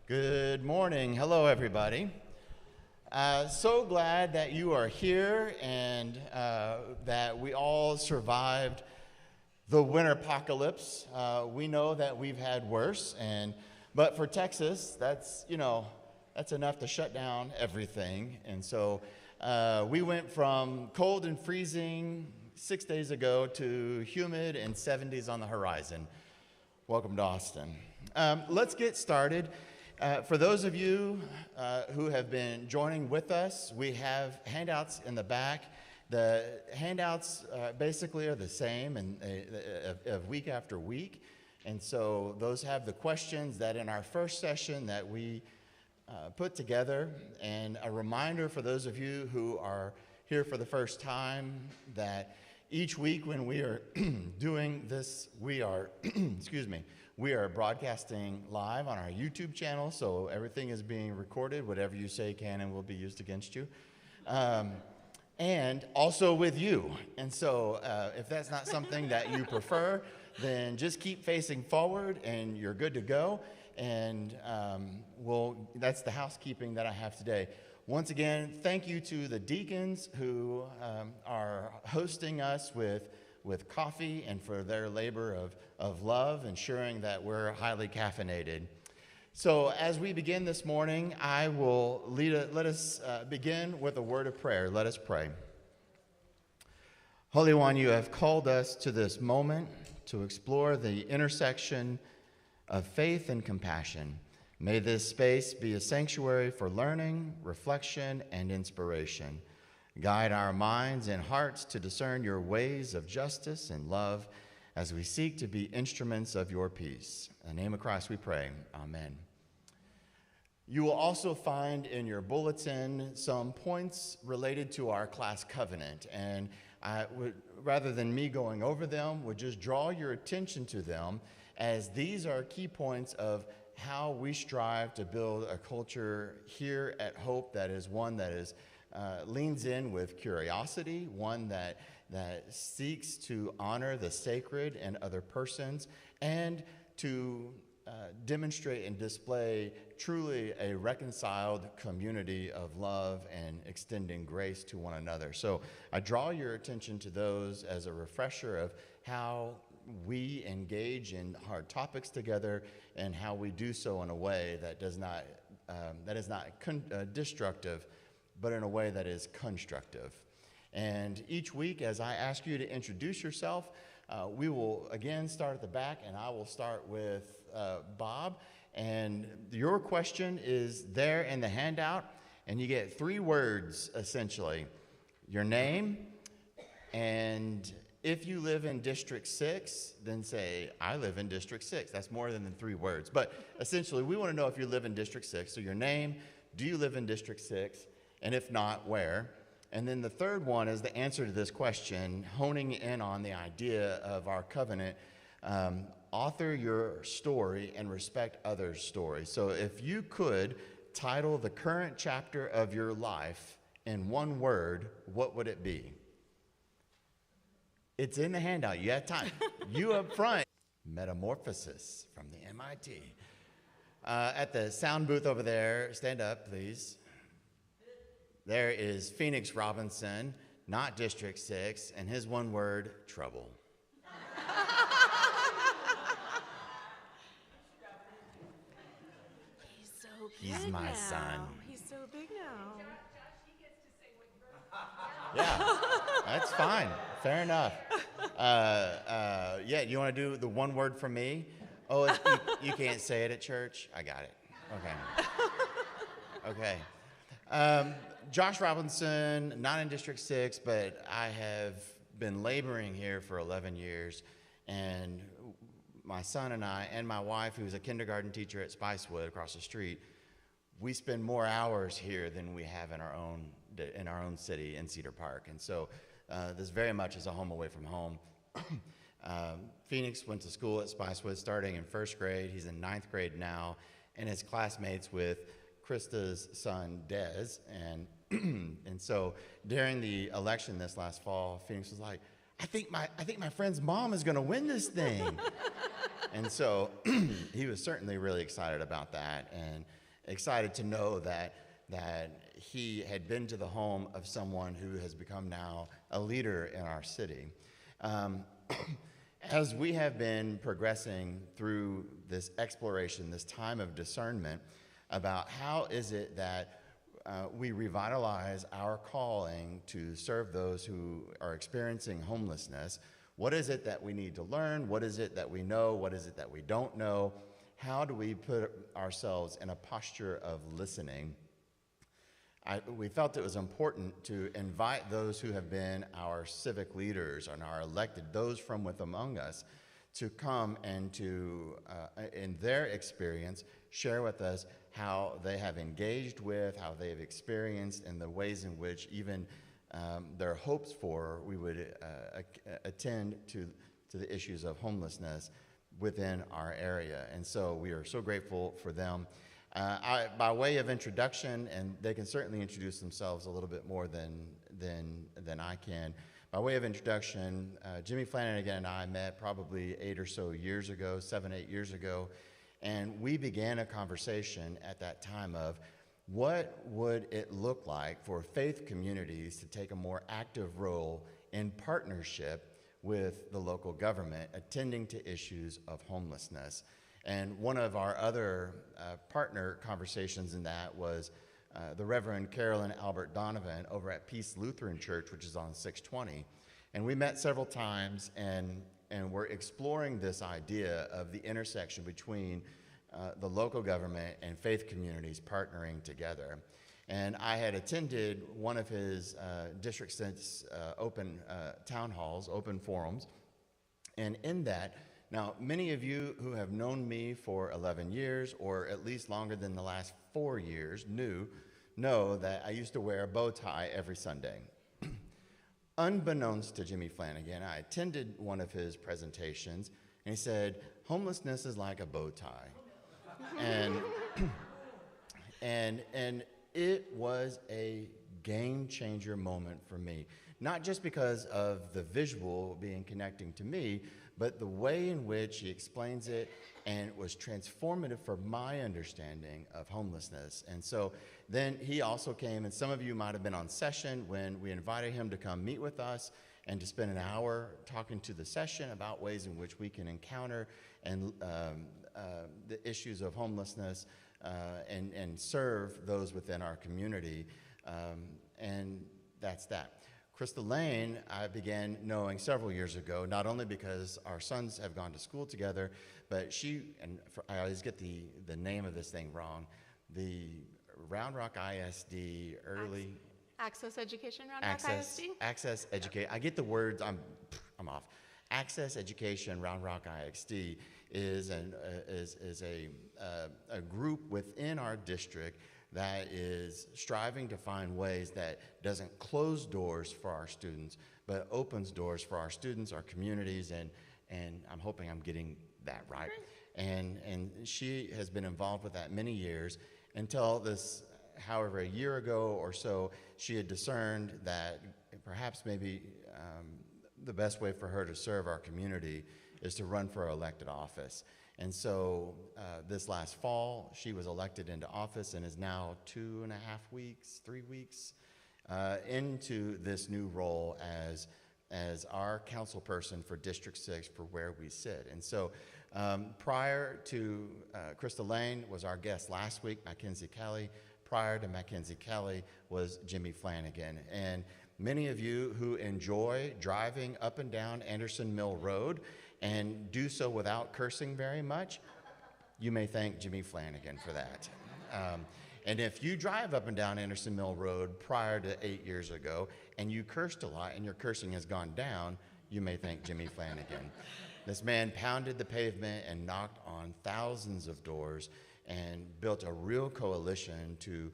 Good morning. Hello, everybody. So glad that you are here and that we all survived the winter apocalypse. We know that we've had worse, but for Texas, that's enough to shut down everything. And so we went from cold and freezing 6 days ago to humid and 70s on the horizon. Welcome to Austin. Let's get started. For those of you who have been joining with us, we have handouts in the back. The handouts basically are the same of week after week. And so those have the questions that in our first session that we put together. And a reminder for those of you who are here for the first time that each week when we are doing this, we are, we are broadcasting live on our YouTube channel, so everything is being recorded. Whatever you say can and will be used against you. And also with you. And so if that's not something that you prefer, then just keep facing forward and you're good to go. And that's the housekeeping that I have today. Once again, thank you to the deacons who are hosting us with coffee and for their labor of love, ensuring that we're highly caffeinated. So as we begin this morning, I will let us begin with a word of prayer. Let us pray. Holy One, you have called us to this moment to explore the intersection of faith and compassion. May this space be a sanctuary for learning, reflection, and inspiration. Guide our minds and hearts to discern your ways of justice and love as we seek to be instruments of your peace. In the name of Christ we pray. Amen. You will also find in your bulletin some points related to our class covenant. And I would, rather than me going over them, would just draw your attention to them, as these are key points of how we strive to build a culture here at Hope that is one that is leans in with curiosity, one that seeks to honor the sacred in other persons, and to demonstrate and display truly a reconciled community of love and extending grace to one another. So I draw your attention to those as a refresher of how we engage in hard topics together and how we do so in a way that is not destructive, but in a way that is constructive. And each week, as I ask you to introduce yourself, we will again start at the back, and I will start with Bob. And your question is there in the handout, and you get 3 words essentially: your name, and if you live in District 6, then say, I live in District 6. That's more than 3 words. But essentially, we want to know if you live in District 6. So your name, do you live in District 6? And if not, where? And then the third one is the answer to this question, honing in on the idea of our covenant. Author your story and respect others' stories. So if you could title the current chapter of your life in 1 word, what would it be? It's in the handout. You have time. You up front. Metamorphosis from the MIT. At the sound booth over there, stand up, please. There is Phoenix Robinson, not District 6, and his 1 word, trouble. He's so big He's my now. son. He's so big now. Yeah, that's fine. Fair enough. Yeah, you want to do the 1 word from me? Oh, you can't say it at church? I got it. Okay. Okay. Josh Robinson, not in District 6, but I have been laboring here for 11 years. And my son and I, and my wife, who's a kindergarten teacher at Spicewood across the street, we spend more hours here than we have in our own city in Cedar Park. And so this very much is a home away from home. Phoenix went to school at Spicewood starting in 1st grade. He's in 9th grade now, and his classmates with Krista's son, Dez. And so during the election this last fall, Phoenix was like, I think my friend's mom is going to win this thing. And so he was certainly really excited about that and excited to know that he had been to the home of someone who has become now a leader in our city. As we have been progressing through this exploration, this time of discernment about how is it that we revitalize our calling to serve those who are experiencing homelessness, what is it that we need to learn? What is it that we know? What is it that we don't know? How do we put ourselves in a posture of listening? We felt it was important to invite those who have been our civic leaders and our elected, those from with among us, to come and to, in their experience, share with us how they have engaged with, how they've experienced, and the ways in which even their hopes for we would attend to the issues of homelessness within our area. And so we are so grateful for them. By way of introduction, and they can certainly introduce themselves a little bit more than I can. By way of introduction, Jimmy Flannigan and I met probably 8 or so years ago, 7, 8 years ago, and we began a conversation at that time of what would it look like for faith communities to take a more active role in partnership with the local government, attending to issues of homelessness. And one of our other partner conversations in that was the Reverend Carolyn Albert Donovan over at Peace Lutheran Church, which is on 620. And we met several times, and we're exploring this idea of the intersection between the local government and faith communities partnering together. And I had attended one of his district since open town halls, open forums, and in that, now, many of you who have known me for 11 years, or at least longer than the last 4 years, know that I used to wear a bow tie every Sunday. Unbeknownst to Jimmy Flannigan, I attended one of his presentations, and he said, "Homelessness is like a bow tie." And it was a game changer moment for me, not just because of the visual being connecting to me, but the way in which he explains it, and it was transformative for my understanding of homelessness. And so then he also came, and some of you might have been on session when we invited him to come meet with us and to spend an hour talking to the session about ways in which we can encounter and the issues of homelessness and serve those within our community. And that's that. Krista Laine, I began knowing several years ago, not only because our sons have gone to school together, but I always get the name of this thing wrong, the Round Rock ISD early... Access Education Round Rock ISD? Access Education, I get the words, I'm off. Access Education Round Rock ISD is a group within our district that is striving to find ways that doesn't close doors for our students, but opens doors for our students, our communities, and I'm hoping I'm getting that right. And she has been involved with that many years until this, however, a year ago or so, she had discerned that perhaps maybe the best way for her to serve our community is to run for elected office. And so this last fall, she was elected into office and is now 2.5 weeks, 3 weeks into this new role as our council person for District 6 for where we sit. And so prior to Krista Laine was our guest last week, Mackenzie Kelly. Prior to Mackenzie Kelly was Jimmy Flannigan. And many of you who enjoy driving up and down Anderson Mill Road and do so without cursing very much, you may thank Jimmy Flannigan for that. And if you drive up and down Anderson Mill Road prior to 8 years ago and you cursed a lot and your cursing has gone down, you may thank Jimmy Flannigan. This man pounded the pavement and knocked on thousands of doors and built a real coalition to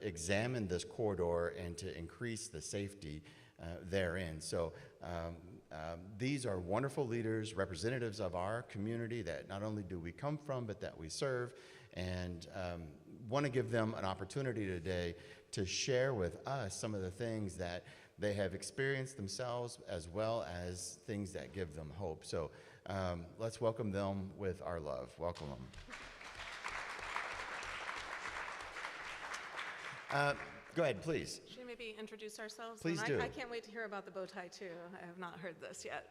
examine this corridor and to increase the safety therein. So these are wonderful leaders, representatives of our community that not only do we come from, but that we serve, and want to give them an opportunity today to share with us some of the things that they have experienced themselves, as well as things that give them hope. So let's welcome them with our love. Welcome them. Go ahead, please. Should we maybe introduce ourselves? Please And do. I can't wait to hear about the bow tie, too. I have not heard this yet.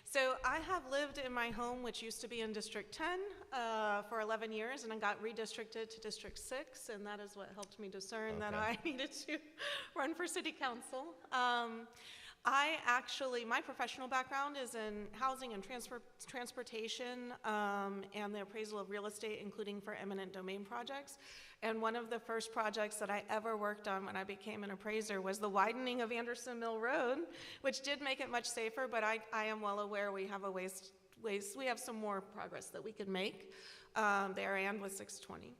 So I have lived in my home, which used to be in District 10, for 11 years, and I got redistricted to District 6, and that is what helped me discern that I needed to run for city council. My professional background is in housing and transportation and the appraisal of real estate, including for eminent domain projects. And one of the first projects that I ever worked on when I became an appraiser was the widening of Anderson Mill Road, which did make it much safer, but I am well aware we have we have some more progress that we could make there and with 620.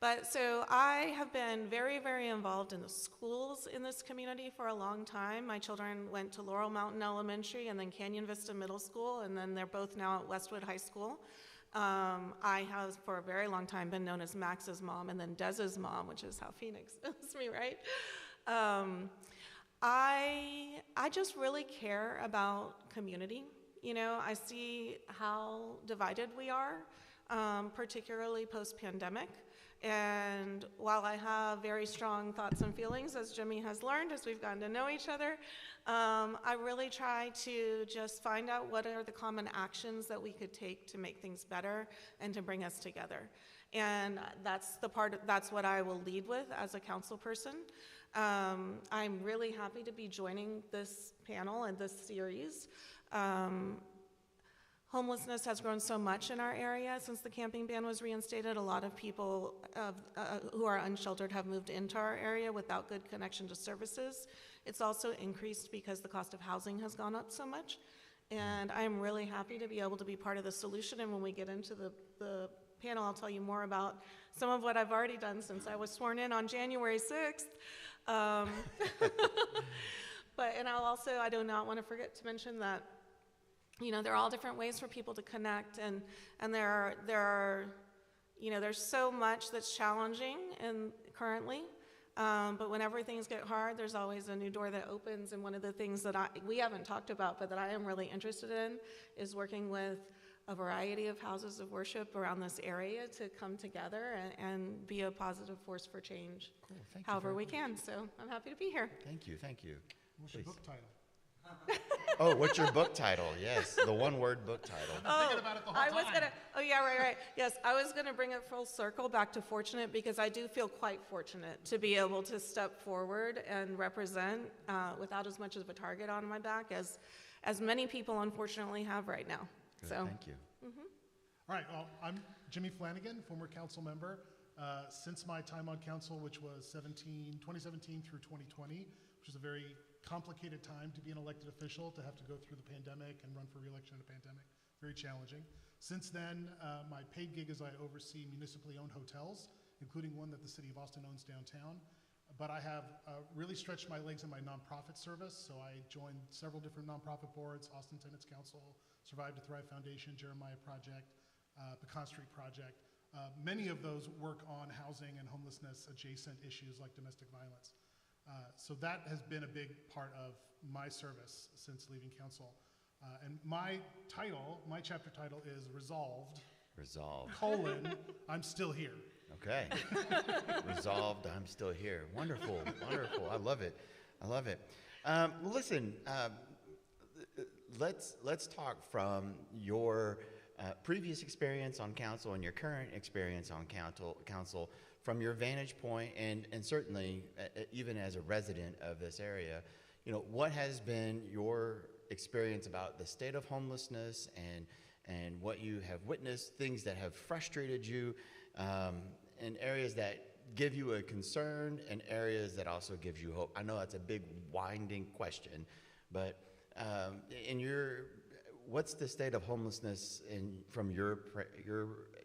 But so I have been very, very involved in the schools in this community for a long time. My children went to Laurel Mountain Elementary and then Canyon Vista Middle School, and then they're both now at Westwood High School. I have for a very long time been known as Max's mom and then Dez's mom, which is how Phoenix knows me, right? I just really care about community. You know, I see how divided we are, particularly post-pandemic. And while I have very strong thoughts and feelings, as Jimmy has learned as we've gotten to know each other, I really try to just find out what are the common actions that we could take to make things better and to bring us together. And that's what I will lead with as a council person. I'm really happy to be joining this panel and this series. Homelessness has grown so much in our area since the camping ban was reinstated. A lot of people who are unsheltered have moved into our area without good connection to services. It's also increased because the cost of housing has gone up so much. And I'm really happy to be able to be part of the solution. And when we get into the panel, I'll tell you more about some of what I've already done since I was sworn in on January 6th. And I do not want to forget to mention that, you know, there are all different ways for people to connect, and there are, you know, there's so much that's challenging currently, but whenever things get hard, there's always a new door that opens. And one of the things that we haven't talked about, but that I am really interested in, is working with a variety of houses of worship around this area to come together and be a positive force for change, Cool. Thank however you we can. So I'm happy to be here. Thank you. Thank you. What's your book title? Oh, what's your book title? Yes, the one-word book title. I've been thinking about it the whole time. Right. Yes, I was gonna bring it full circle back to fortunate, because I do feel quite fortunate to be able to step forward and represent without as much of a target on my back as many people unfortunately have right now. Good, So thank you. All right, well, I'm Jimmy Flannigan, former council member. Since my time on council, which was 2017 through 2020, which was a very complicated time to be an elected official, to have to go through the pandemic and run for re-election in a pandemic. Very challenging. Since then, my paid gig is I oversee municipally owned hotels, including one that the city of Austin owns downtown. But I have really stretched my legs in my nonprofit service, so I joined several different nonprofit boards: Austin Tenants Council, Survive to Thrive Foundation, Jeremiah Project, Pecan Street Project. Many of those work on housing and homelessness adjacent issues like domestic violence. So that has been a big part of my service since leaving council. And my chapter title is Resolved. Resolved. I'm still here. Okay. Resolved, I'm still here. Wonderful, wonderful. I love it. I love it. Listen, let's talk from your previous experience on council and your current experience on council from your vantage point, and certainly even as a resident of this area. You know, what has been your experience about the state of homelessness and what you have witnessed, things that have frustrated you, and areas that give you a concern and areas that also gives you hope? I know that's a big winding question, but what's the state of homelessness from your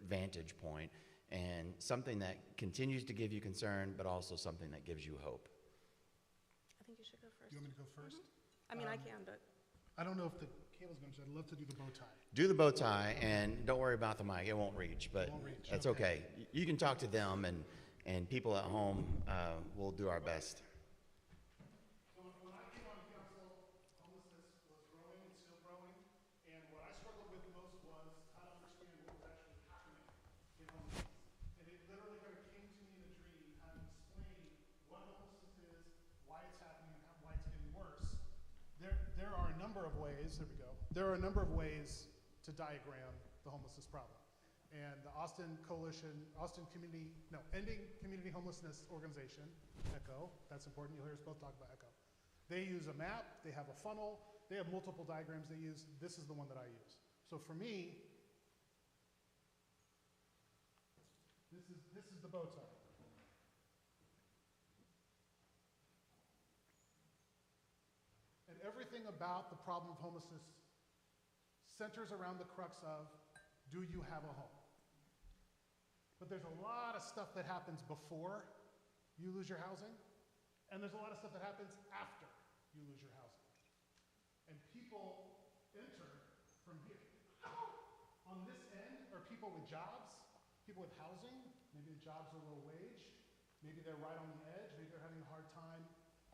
vantage point, and something that continues to give you concern, but also something that gives you hope? I think you should go first. Do you want me to go first? I mean, I can, but I don't know if the cable's going to. I'd love to do the bow tie. Do the bow tie, and don't worry about the mic. It won't reach, but that's okay. You can talk to them, and people at home will do our best. So when I came on council, homelessness was growing and still growing. number of ways, there we go. There are a number of ways to diagram the homelessness problem. And the Austin Coalition, Ending Community Homelessness Organization, ECHO, that's important, you'll hear us both talk about ECHO. They use a map, they have a funnel, they have multiple diagrams they use. This is the one that I use. So for me, this is the bow tie. And everything about the problem of homelessness centers around the crux of, do you have a home? But there's a lot of stuff that happens before you lose your housing, and there's a lot of stuff that happens after you lose your housing. And people enter from here. On this end are people with jobs, people with housing, maybe the jobs are low wage, maybe they're right on the edge, maybe they're having a hard time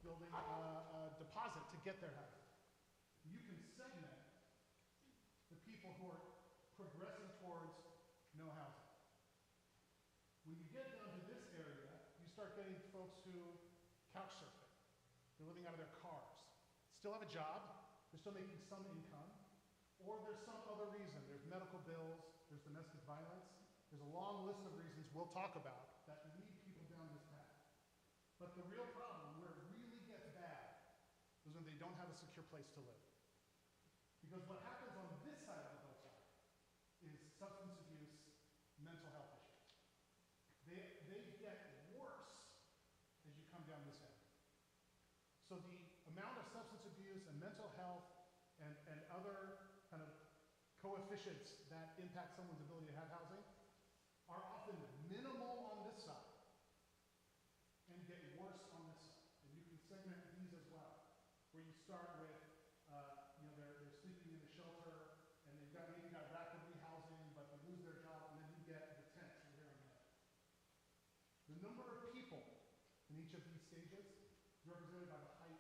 building a deposit to get their housing. You can segment the people who are progressing towards no housing. When you get down to this area, you start getting folks who couch surfing. They're living out of their cars. Still have a job, they're still making some income, or there's some other reason. There's medical bills, there's domestic violence. There's a long list of reasons we'll talk about that lead people down this path. But the real problem, where it really gets bad, is when they don't have a secure place to live. Because what happens on this side of the hillside is substance abuse, mental health issues. They get worse as you come down this end. So the amount of substance abuse and mental health and other kind of coefficients that impact someone's ability to have housing are often minimal on this side and get worse on this side. And you can segment these as well, where you start with, they're sleeping in a shelter, and they've maybe got rapidly housing, but they lose their job, and then you get the tents right here on the edge. The number of people in each of these stages is represented by the height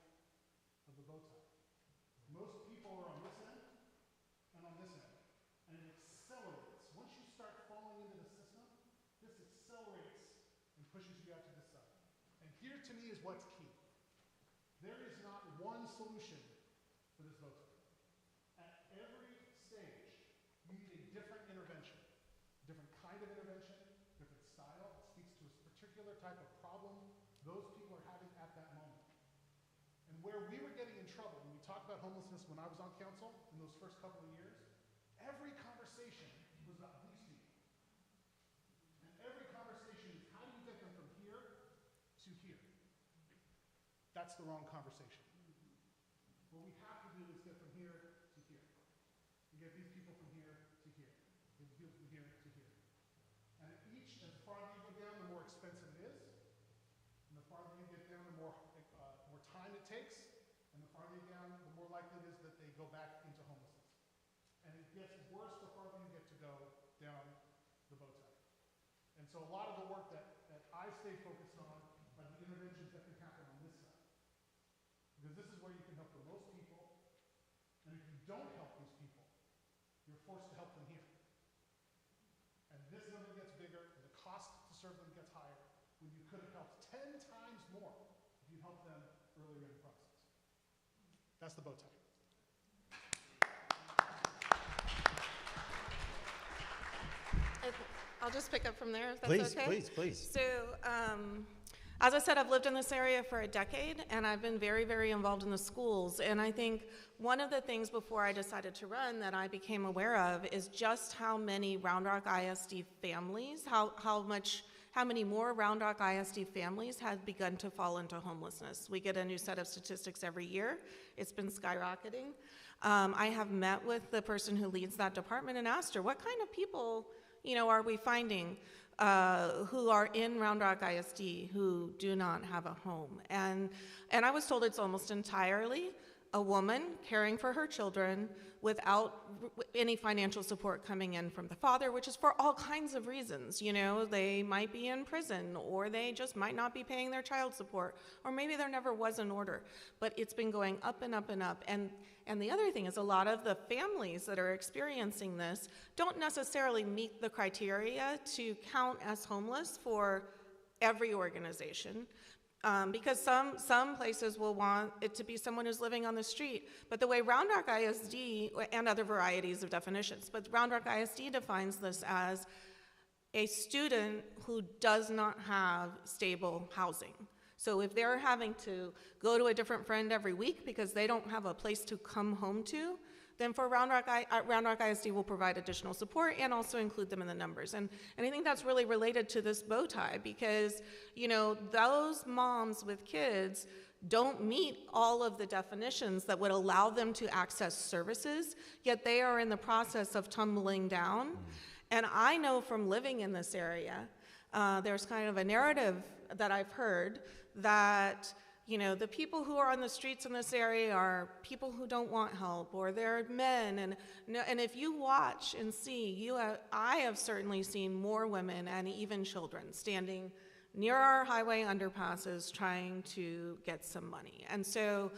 of the bow tie. Most people are on this end and on this end, and it accelerates. Once you start falling into the system, this accelerates and pushes you out to this side. And here, to me, is what's key. There is not one solution for this bow tie. At every stage, you need a different intervention, different kind of intervention, different style. It speaks to a particular type of problem those people are having at that moment. And where we were getting in trouble, when we talked about homelessness when I was on council in those first couple of years, every conversation was about these people. And every conversation is, how do you get them from here to here? That's the wrong conversation. What we have to do is get from here to here. You get these people from here to here. These people from here to here. And as farther you go down, the more expensive it is. And the farther you get down, the more time it takes. And the farther you down, the more likely it is that they go back into homelessness. And it gets worse the farther you get to go down the bow tie. And so a lot of the work that I stay focused on are the interventions that can happen on this side. Because this is where you can help the most people. And if you don't help these people, you're forced to help them here. And this number gets bigger, and the cost to serve them gets higher, when you could have helped 10 times more if you helped them earlier in the process. That's the bow tie. I'll just pick up from there, if that's Please, okay. please. So, as I said, I've lived in this area for a decade, and I've been very, very involved in the schools. And I think one of the things before I decided to run that I became aware of is just how many Round Rock ISD families, how many more Round Rock ISD families have begun to fall into homelessness. We get a new set of statistics every year. It's been skyrocketing. I have met with the person who leads that department and asked her, what kind of people are we finding who are in Round Rock ISD who do not have a home? And I was told it's almost entirely a woman caring for her children without any financial support coming in from the father, which is for all kinds of reasons. They might be in prison, or they just might not be paying their child support, or maybe there never was an order. But it's been going up and up and up. And the other thing is, a lot of the families that are experiencing this don't necessarily meet the criteria to count as homeless for every organization. Because some places will want it to be someone who's living on the street. But the way Round Rock ISD, and other varieties of definitions, but Round Rock ISD defines this as a student who does not have stable housing. So if they're having to go to a different friend every week because they don't have a place to come home to, then for Round Rock ISD will provide additional support and also include them in the numbers. And I think that's really related to this bow tie because, you know, those moms with kids don't meet all of the definitions that would allow them to access services, yet they are in the process of tumbling down. And I know from living in this area, there's kind of a narrative that I've heard that, you know, the people who are on the streets in this area are people who don't want help, or they're men, and if you watch and see, I have certainly seen more women and even children standing near our highway underpasses trying to get some money. And so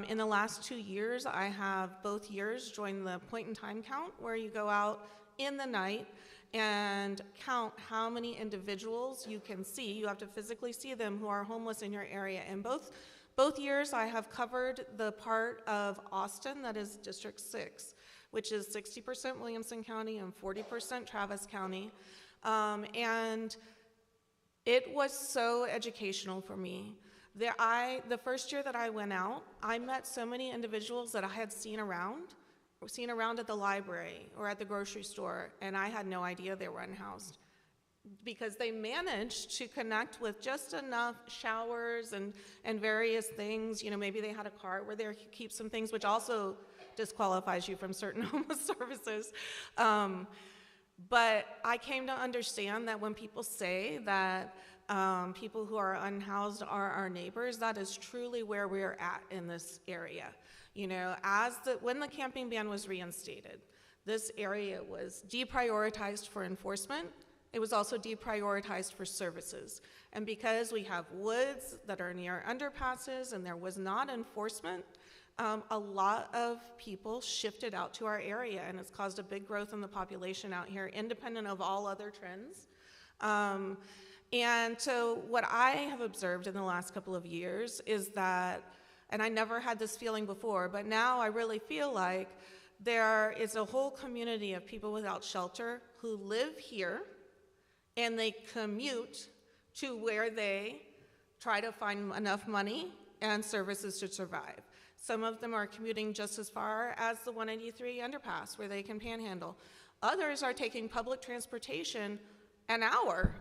in the last 2 years, I have both years joined the point in time count, where you go out in the night and count how many individuals you can see. You have to physically see them who are homeless in your area. And both years I have covered the part of Austin that is District 6, which is 60% Williamson County and 40% Travis County. And it was so educational for me. The first year that I went out, I met so many individuals that I had seen around at the library or at the grocery store, and I had no idea they were unhoused because they managed to connect with just enough showers and various things. You know, maybe they had a cart where they could keep some things, which also disqualifies you from certain homeless services. But I came to understand that when people say that people who are unhoused are our neighbors, that is truly where we're at in this area. You know, when the camping ban was reinstated, this area was deprioritized for enforcement. It was also deprioritized for services. And because we have woods that are near underpasses and there was not enforcement, a lot of people shifted out to our area, and it's caused a big growth in the population out here, independent of all other trends. And so what I have observed in the last couple of years is that, and I never had this feeling before, but now I really feel like there is a whole community of people without shelter who live here and they commute to where they try to find enough money and services to survive. Some of them are commuting just as far as the 183 underpass where they can panhandle. Others are taking public transportation an hour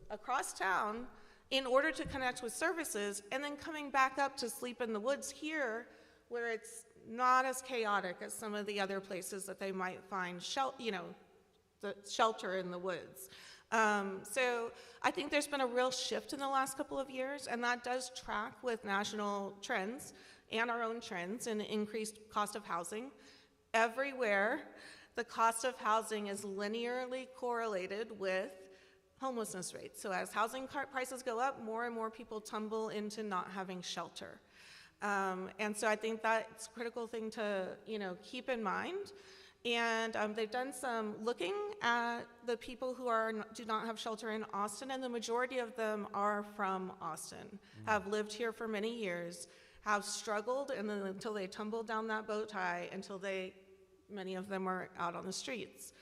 across town in order to connect with services, and then coming back up to sleep in the woods here where it's not as chaotic as some of the other places that they might find the shelter in the woods. So I think there's been a real shift in the last couple of years, and that does track with national trends and our own trends in increased cost of housing. Everywhere, the cost of housing is linearly correlated with homelessness rates. So as housing prices go up, more and more people tumble into not having shelter. And so I think that's a critical thing to keep in mind. And they've done some looking at the people who do not have shelter in Austin, and the majority of them are from Austin, have lived here for many years, have struggled, and then until they tumbled down that bow tie, many of them are out on the streets.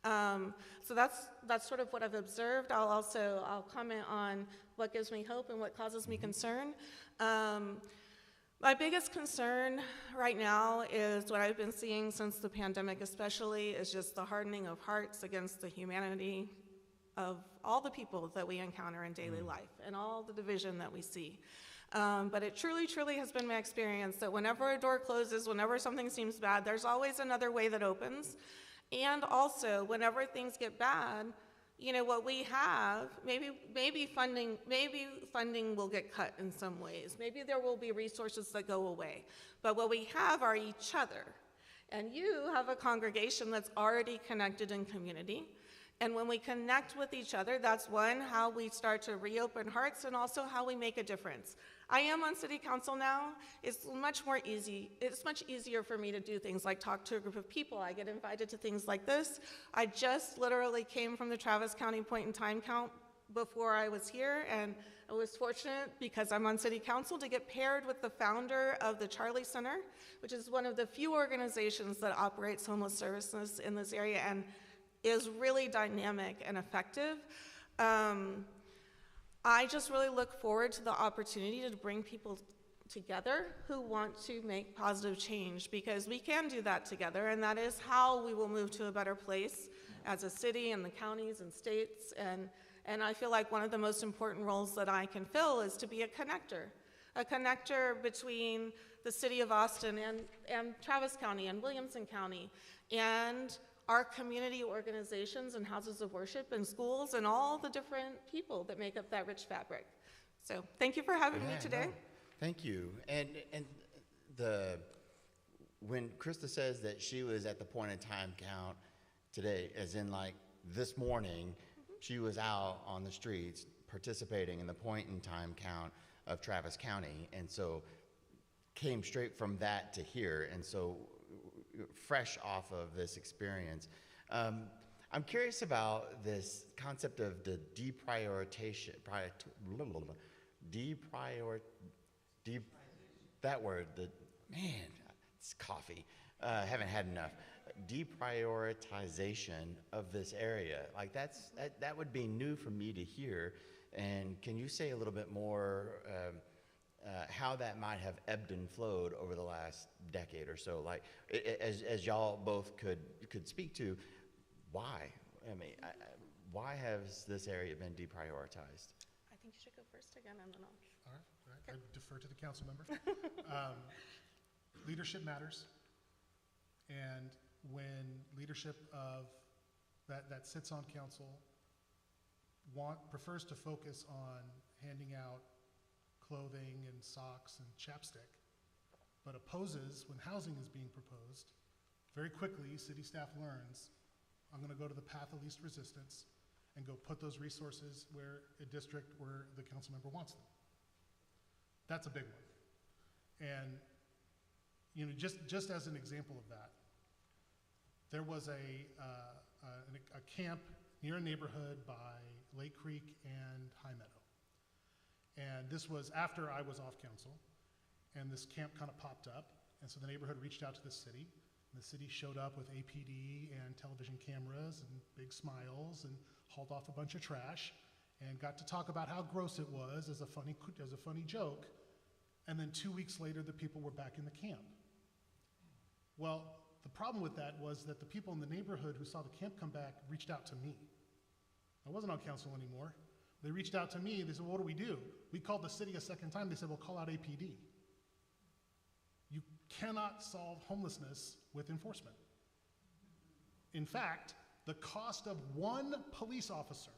So that's sort of what I've observed. I'll comment on what gives me hope and what causes me concern. My biggest concern right now is what I've been seeing since the pandemic especially, is just the hardening of hearts against the humanity of all the people that we encounter in daily life and all the division that we see. But it truly, truly has been my experience that whenever a door closes, whenever something seems bad, there's always another way that opens. And also, whenever things get bad, what we have, maybe funding will get cut in some ways. Maybe there will be resources that go away. But what we have are each other. And you have a congregation that's already connected in community. And when we connect with each other, that's how we start to reopen hearts and also how we make a difference. I am on city council now. It's much easier for me to do things like talk to a group of people. I get invited to things like this. I just literally came from the Travis County point in time count before I was here, and I was fortunate, because I'm on city council, to get paired with the founder of the Charlie Center, which is one of the few organizations that operates homeless services in this area and is really dynamic and effective. I just really look forward to the opportunity to bring people together who want to make positive change, because we can do that together, and that is how we will move to a better place as a city and the counties and states. And I feel like one of the most important roles that I can fill is to be a connector between the city of Austin and Travis County and Williamson County and our community organizations and houses of worship and schools and all the different people that make up that rich fabric. So thank you for having me today. No, thank you. And when Krista says that she was at the point in time count today, as in like this morning, she was out on the streets participating in the point in time count of Travis County, and so came straight from that to here, and so fresh off of this experience. I'm curious about this concept of the that word, it's coffee, haven't had enough. Deprioritization of this area. Like that would be new for me to hear. And can you say a little bit more how that might have ebbed and flowed over the last decade or so? Like as y'all both could speak to, why? I mean, why has this area been deprioritized? I think you should go first again, and then I'll. All right. I defer to the council member. Leadership matters. And when leadership of that sits on council prefers to focus on handing out clothing and socks and chapstick, but opposes when housing is being proposed, very quickly city staff learns, I'm going to go to the path of least resistance and go put those resources where a district where the council member wants them. That's a big one. And just as an example of that, there was a camp near a neighborhood by Lake Creek and High Meadow. And this was after I was off council, and this camp kind of popped up, and so the neighborhood reached out to the city, and the city showed up with APD and television cameras and big smiles and hauled off a bunch of trash and got to talk about how gross it was as a funny joke, and then 2 weeks later the people were back in the camp. Well, the problem with that was that the people in the neighborhood who saw the camp come back reached out to me. I wasn't on council anymore. They reached out to me. They said, well, what do we do? We called the city a second time. They said, well, call out APD. You cannot solve homelessness with enforcement. In fact, the cost of one police officer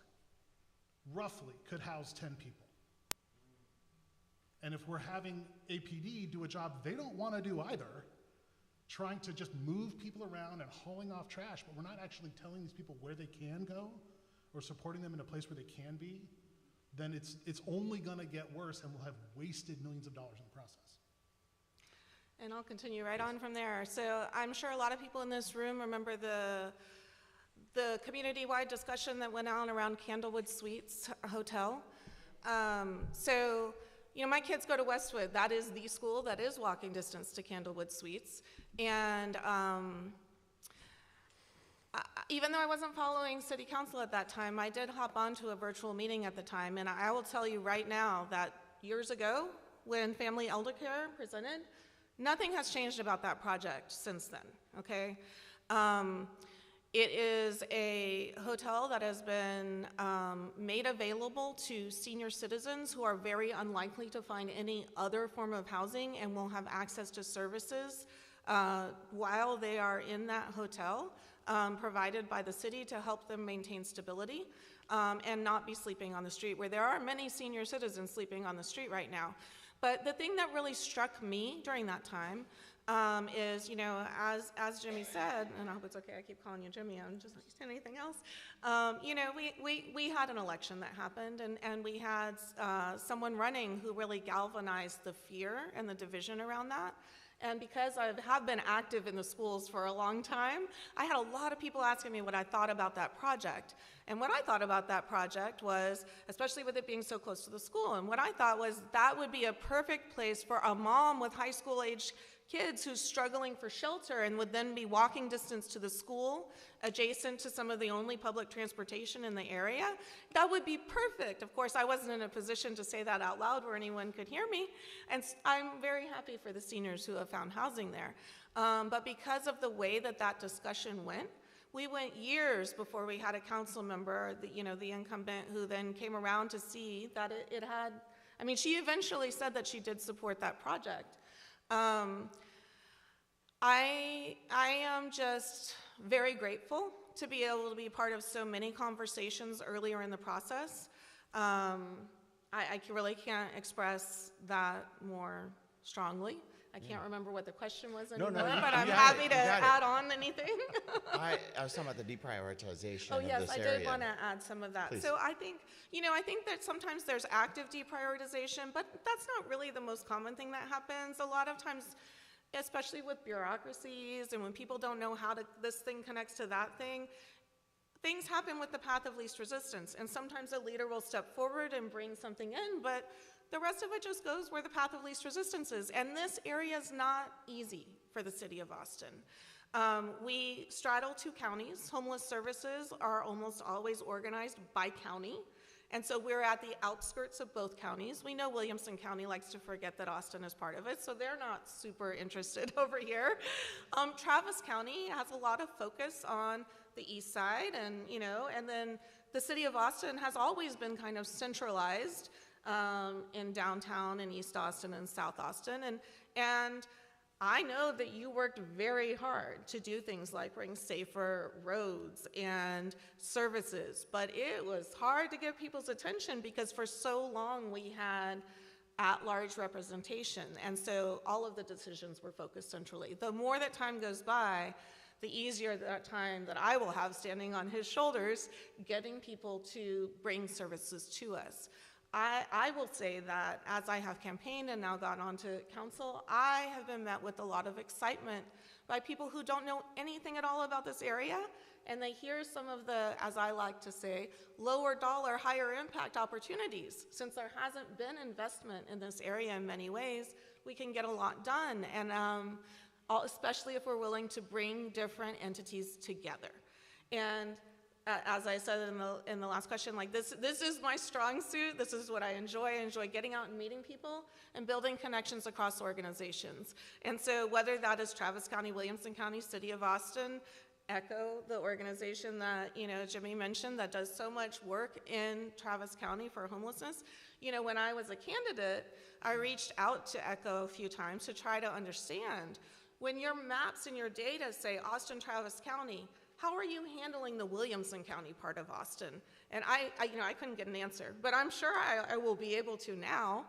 roughly could house 10 people. And if we're having APD do a job they don't want to do either, trying to just move people around and hauling off trash, but we're not actually telling these people where they can go or supporting them in a place where they can be, then it's only going to get worse, and we'll have wasted millions of dollars in the process. And I'll continue right on from there. So I'm sure a lot of people in this room remember the community-wide discussion that went on around Candlewood Suites Hotel. So, my kids go to Westwood. That is the school that is walking distance to Candlewood Suites. And even though I wasn't following city council at that time, I did hop onto a virtual meeting at the time, and I will tell you right now that years ago, when Family Elder Care presented, nothing has changed about that project since then, okay? It is a hotel that has been made available to senior citizens who are very unlikely to find any other form of housing and will have access to services while they are in that hotel, provided by the city to help them maintain stability and not be sleeping on the street, where there are many senior citizens sleeping on the street right now. But the thing that really struck me during that time is, as Jimmy said, and I hope it's okay, I keep calling you Jimmy, I'm just not saying anything else. We had an election that happened, and we had someone running who really galvanized the fear and the division around that. And because I have been active in the schools for a long time, I had a lot of people asking me what I thought about that project. And what I thought about that project was, especially with it being so close to the school, and what I thought was that would be a perfect place for a mom with high school age kids who's struggling for shelter and would then be walking distance to the school, adjacent to some of the only public transportation in the area. That would be perfect. Of course, I wasn't in a position to say that out loud where anyone could hear me, and I'm very happy for the seniors who have found housing there. But because of the way that that discussion went, we went years before we had a council member, the incumbent, who then came around to see that it had, I mean, she eventually said that she did support that project. I am just very grateful to be able to be part of so many conversations earlier in the process. I really can't express that more strongly. I can't remember what the question was anymore, but I'm happy to add on anything. I was talking about the deprioritization of yes, this I area. did want to add some of that. Please. So I think that sometimes there's active deprioritization, but that's not really the most common thing that happens. A lot of times, especially with bureaucracies and when people don't know how this thing connects to that thing, things happen with the path of least resistance. And sometimes a leader will step forward and bring something in, but the rest of it just goes where the path of least resistance is. And this area is not easy for the city of Austin. We straddle 2 counties. Homeless services are almost always organized by county. And so we're at the outskirts of both counties. We know Williamson County likes to forget that Austin is part of it, so they're not super interested over here. Travis County has a lot of focus on the east side, and then the city of Austin has always been kind of centralized in downtown and East Austin and South Austin. And I know that you worked very hard to do things like bring safer roads and services, but it was hard to get people's attention because for so long we had at-large representation, and so all of the decisions were focused centrally. The more that time goes by, the easier that time that I will have standing on his shoulders, getting people to bring services to us. I will say that as I have campaigned and now got onto council, I have been met with a lot of excitement by people who don't know anything at all about this area, and they hear some of the, as I like to say, lower dollar, higher impact opportunities. Since there hasn't been investment in this area in many ways, we can get a lot done, and especially if we're willing to bring different entities together. And as I said in the last question, like this is my strong suit. This is what I enjoy. I enjoy getting out and meeting people and building connections across organizations. And so whether that is Travis County, Williamson County, City of Austin, ECHO, the organization that Jimmy mentioned that does so much work in Travis County for homelessness. When I was a candidate, I reached out to ECHO a few times to try to understand, when your maps and your data say Austin, Travis County, how are you handling the Williamson County part of Austin? And I couldn't get an answer, but I'm sure I will be able to now.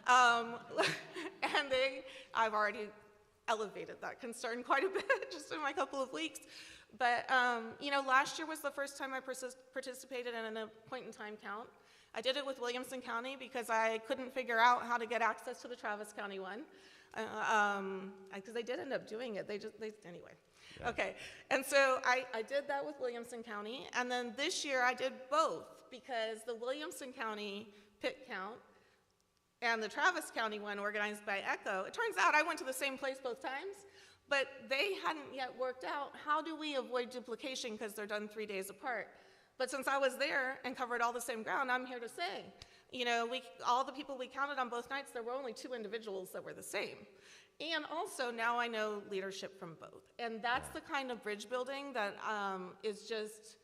And I've already elevated that concern quite a bit just in my couple of weeks. But last year was the first time I participated in a point-in-time count. I did it with Williamson County because I couldn't figure out how to get access to the Travis County one. Because they did end up doing it. Anyway. Yeah. Okay, and so I did that with Williamson County, and then this year I did both because the Williamson County pit count and the Travis County one organized by ECHO, it turns out I went to the same place both times, but they hadn't yet worked out how do we avoid duplication because they're done 3 days apart. But since I was there and covered all the same ground, I'm here to say, all the people we counted on both nights, there were only 2 individuals that were the same. And also now I know leadership from both. And that's the kind of bridge building that is just,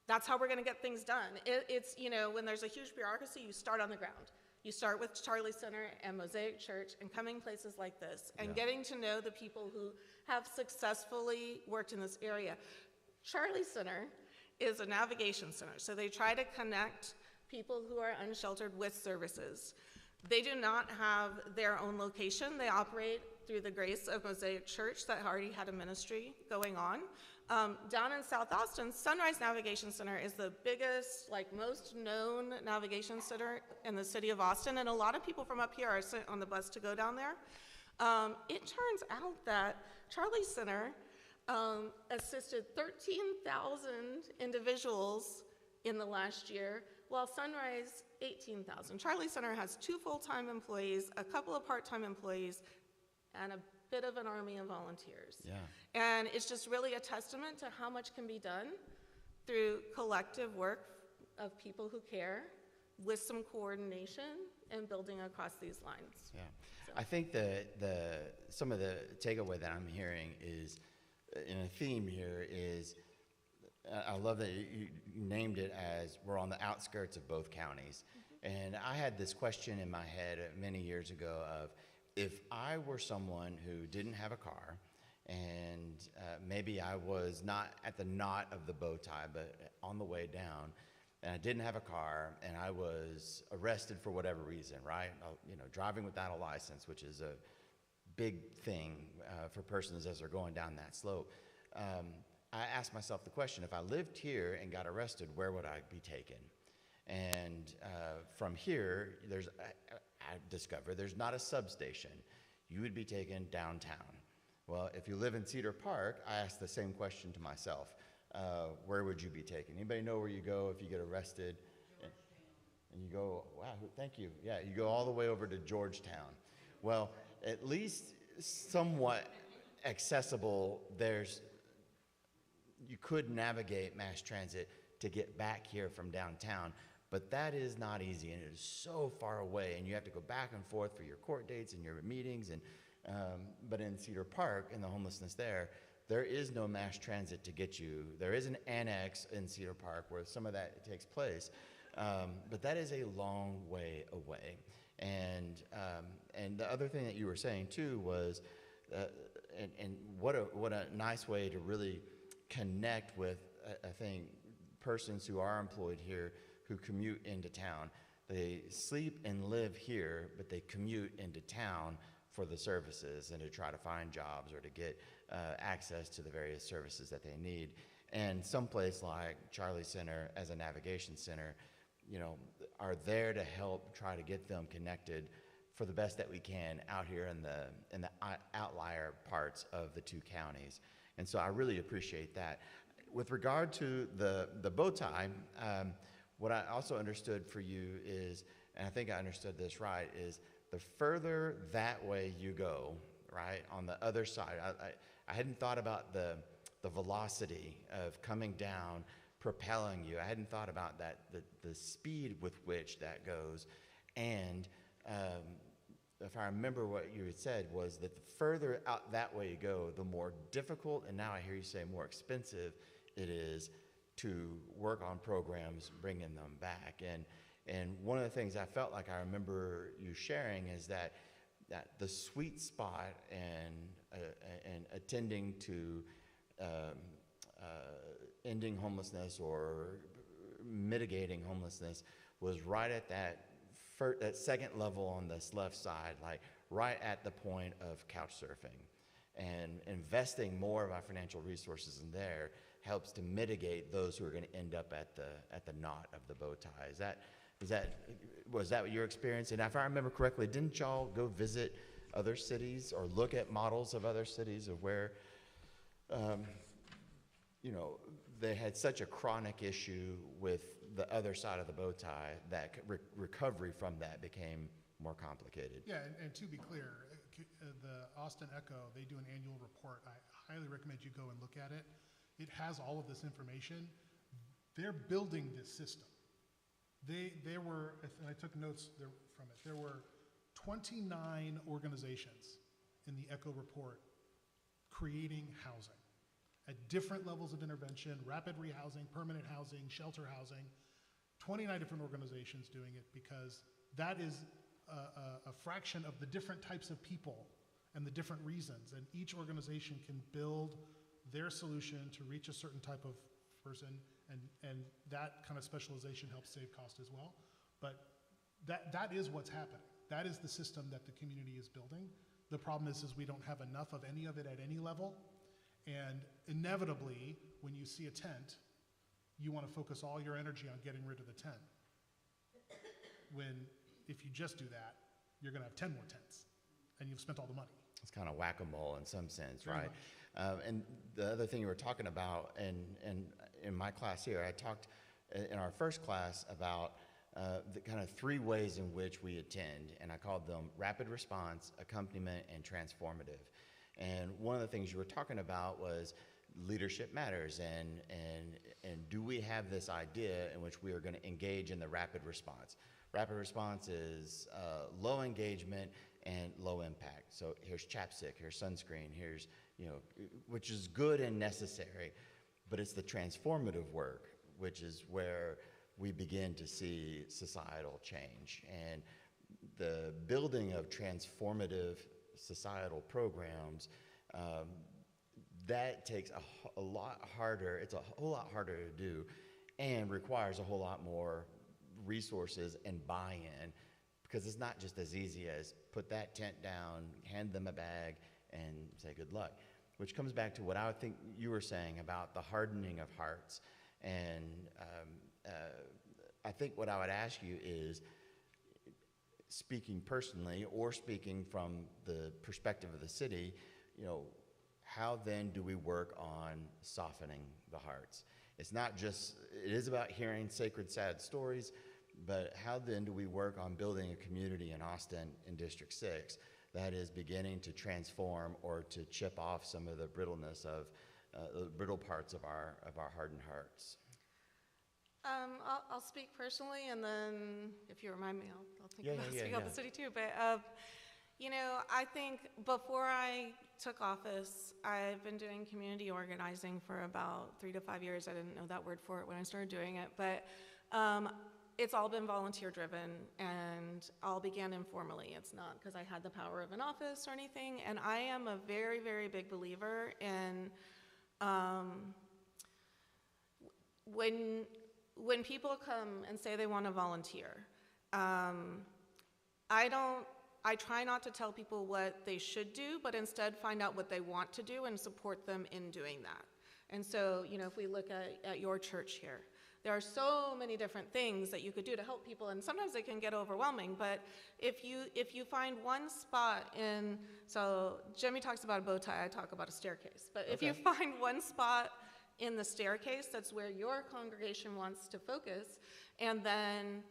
that's how we're gonna get things done. It's, when there's a huge bureaucracy, you start on the ground. You start with Charlie Center and Mosaic Church and coming places like this and getting to know the people who have successfully worked in this area. Charlie Center is a navigation center, so they try to connect people who are unsheltered with services. They do not have their own location. They operate through the grace of Mosaic Church that already had a ministry going on. Down in South Austin, Sunrise Navigation Center is the biggest, most known navigation center in the city of Austin, and a lot of people from up here are sent on the bus to go down there. It turns out that Charlie Center assisted 13,000 individuals in the last year, while Sunrise 18,000. Charlie Center has 2 full-time employees, a couple of part-time employees, and a bit of an army of volunteers. Yeah. And it's just really a testament to how much can be done through collective work of people who care, with some coordination and building across these lines. Yeah. I think some of the takeaway that I'm hearing is, in a theme here, is I love that you named it as we're on the outskirts of both counties. And I had this question in my head many years ago of, if I were someone who didn't have a car, and maybe I was not at the knot of the bow tie, but on the way down, and I didn't have a car, and I was arrested for whatever reason, right? Driving without a license, which is a big thing for persons as they're going down that slope. I asked myself the question, if I lived here and got arrested, where would I be taken? And from here, I discovered there's not a substation. You would be taken downtown. Well, if you live in Cedar Park, I asked the same question to myself. Where would you be taken? Anybody know where you go if you get arrested? And you go, wow, thank you. Yeah, you go all the way over to Georgetown. Well, at least somewhat accessible, you could navigate mass transit to get back here from downtown, but that is not easy, and it is so far away, and you have to go back and forth for your court dates and your meetings. And but in Cedar Park, in the homelessness there is no mass transit to get you. There is an annex in Cedar Park where some of that takes place, but that is a long way away. And the other thing that you were saying too was, and what a nice way to really connect with, I think, persons who are employed here who commute into town. They sleep and live here, but they commute into town for the services and to try to find jobs or to get access to the various services that they need. And someplace like Charlie Center as a navigation center, are there to help try to get them connected for the best that we can out here in the outlier parts of the 2 counties. And so I really appreciate that. With regard to the bow tie, what I also understood for you is, and I think I understood this right, is the further that way you go, right, on the other side, I hadn't thought about the velocity of coming down, propelling you. I hadn't thought about that, the speed with which that goes. And if I remember what you had said, was that the further out that way you go, the more difficult, and now I hear you say more expensive, it is to work on programs, bringing them back. And one of the things I felt like I remember you sharing is that the sweet spot and attending to ending homelessness or mitigating homelessness was right at that second level on this left side, like right at the point of couch surfing. And investing more of our financial resources in there helps to mitigate those who are going to end up at the knot of the bow tie. Was that what your experience? And if I remember correctly, didn't y'all go visit other cities or look at models of other cities of where, they had such a chronic issue with the other side of the bow tie that recovery from that became more complicated? Yeah, and to be clear, the Austin Echo, they do an annual report. I highly recommend you go and look at it. It has all of this information. They're building this system. They were, and I took notes from it, there were 29 organizations in the Echo report creating housing at different levels of intervention, rapid rehousing, permanent housing, shelter housing, 29 different organizations doing it, because that is a fraction of the different types of people and the different reasons, and each organization can build their solution to reach a certain type of person, and that kind of specialization helps save cost as well. But that is what's happening. That is the system that the community is building. The problem is we don't have enough of any of it at any level, and inevitably, when you see a tent, you want to focus all your energy on getting rid of the tent. When if you just do that, you're going to have 10 more tents, and you've spent all the money. it's kind of whack-a-mole in some sense, Very right? And the other thing you were talking about, and in my class here, I talked in our first class about the kind of three ways in which we attend, and I called them rapid response, accompaniment, and transformative. And one of the things you were talking about was leadership matters, and do we have this idea in which we are going to engage in the rapid response? Rapid response is low engagement and low impact. So here's chapstick, here's sunscreen, here's, which is good and necessary, but it's the transformative work, which is where we begin to see societal change. And the building of transformative societal programs, that takes a lot harder, it's a whole lot harder to do, and requires a whole lot more resources and buy-in, because it's not just as easy as put that tent down, hand them a bag, and say good luck, which comes back to what I think you were saying about the hardening of hearts. And I think what I would ask you is, speaking personally or speaking from the perspective of the city, how then do we work on softening the hearts? It's not just, it is about hearing sacred, sad stories, but how then do we work on building a community in Austin in District 6 that is beginning to transform or to chip off some of the brittleness of the brittle parts of our hardened hearts? I'll speak personally, and then if you remind me, I'll think about speaking on the city too. But I think before I took office, I've been doing community organizing for about 3 to 5 years. I didn't know that word for it when I started doing it, but it's all been volunteer driven, and all began informally. It's not because I had the power of an office or anything. And I am a very, very big believer in when people come and say they want to volunteer, I try not to tell people what they should do, but instead find out what they want to do and support them in doing that. And so, if we look at your church here, there are so many different things that you could do to help people, and sometimes it can get overwhelming. But if you find one spot so Jimmy talks about a bow tie, I talk about a staircase. But if you find one spot in the staircase that's where your congregation wants to focus, and then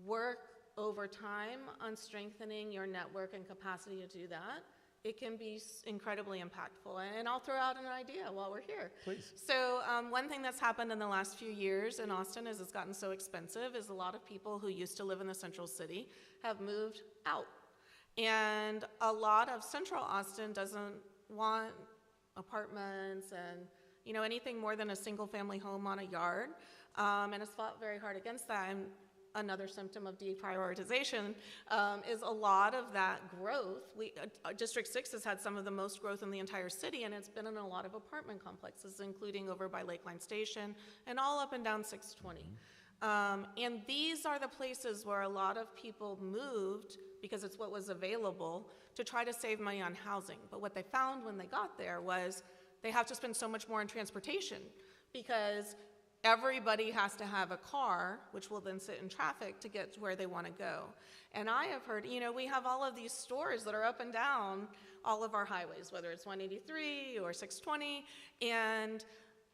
work over time on strengthening your network and capacity to do that, it can be incredibly impactful. And I'll throw out an idea while we're here. Please. So one thing that's happened in the last few years in Austin is it's gotten so expensive is a lot of people who used to live in the central city have moved out. And a lot of central Austin doesn't want apartments and anything more than a single family home on a yard, and has fought very hard against that. And another symptom of deprioritization is a lot of that growth. District 6 has had some of the most growth in the entire city, and it's been in a lot of apartment complexes, including over by Lakeline Station and all up and down 620. And these are the places where a lot of people moved because it's what was available to try to save money on housing. But what they found when they got there was they have to spend so much more on transportation because everybody has to have a car, which will then sit in traffic to get to where they want to go. And I have heard, we have all of these stores that are up and down all of our highways, whether it's 183 or 620, and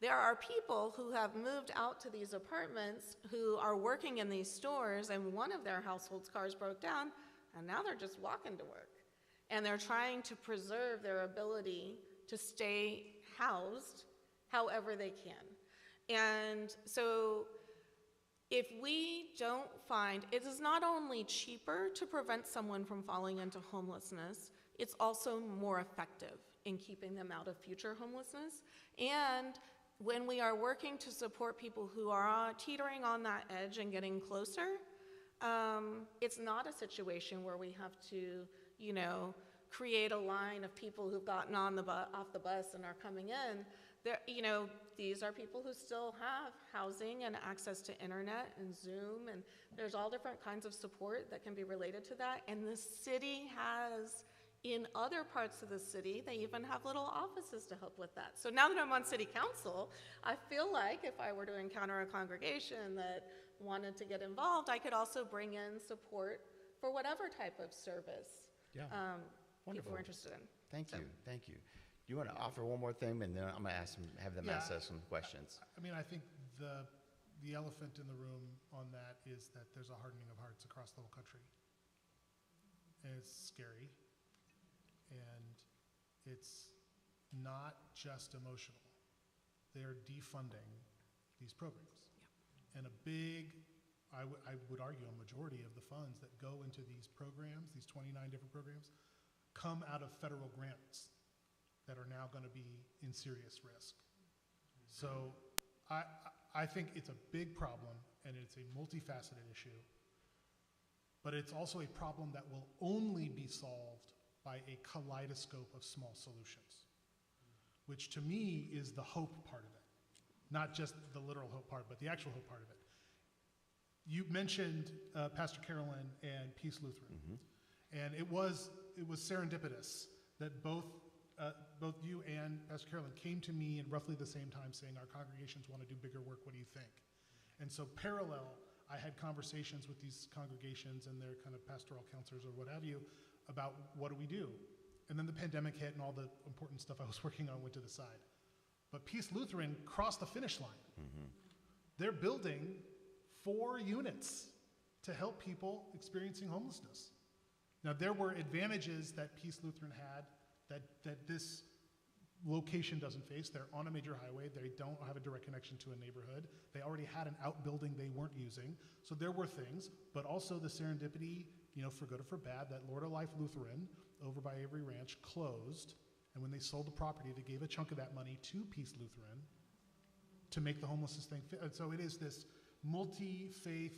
there are people who have moved out to these apartments who are working in these stores, and one of their household's cars broke down, and now they're just walking to work. And they're trying to preserve their ability to stay housed however they can. And so if we don't find, it is not only cheaper to prevent someone from falling into homelessness, it's also more effective in keeping them out of future homelessness. And when we are working to support people who are teetering on that edge and getting closer, it's not a situation where we have to, create a line of people who've gotten on off the bus and are coming in. These are people who still have housing and access to internet and Zoom, and there's all different kinds of support that can be related to that. And the city has, in other parts of the city, they even have little offices to help with that. So now that I'm on city council, I feel like if I were to encounter a congregation that wanted to get involved, I could also bring in support for whatever type of service people are interested in. Thank So- you, thank you. Do you want to offer one more thing, and then I'm going to have them Yeah. ask us some questions? I mean, I think the elephant in the room on that is that there's a hardening of hearts across the whole country. And it's scary. And it's not just emotional. They're defunding these programs. And a big, I would argue a majority of the funds that go into these programs, these 29 different programs, come out of federal grants that are now going to be in serious risk. So I think it's a big problem, and it's a multifaceted issue, but it's also a problem that will only be solved by a kaleidoscope of small solutions, which to me is the hope part of it. Not just the literal hope part, but the actual hope part of it. You mentioned Pastor Carolyn and Peace Lutheran, and it was serendipitous that both you and Pastor Carolyn came to me in roughly the same time saying our congregations want to do bigger work, what do you think? And so parallel, I had conversations with these congregations and their kind of pastoral counselors or what have you about what do we do? And then the pandemic hit and all the important stuff I was working on went to the side. But Peace Lutheran crossed the finish line. They're building 4 units to help people experiencing homelessness. Now, there were advantages that Peace Lutheran had that this location doesn't face. They're on a major highway. They don't have a direct connection to a neighborhood. They already had an outbuilding they weren't using. So there were things, but also the serendipity, for good or for bad, that Lord of Life Lutheran over by Avery Ranch closed. And when they sold the property, they gave a chunk of that money to Peace Lutheran to make the homelessness thing fit. And so it is this multi-faith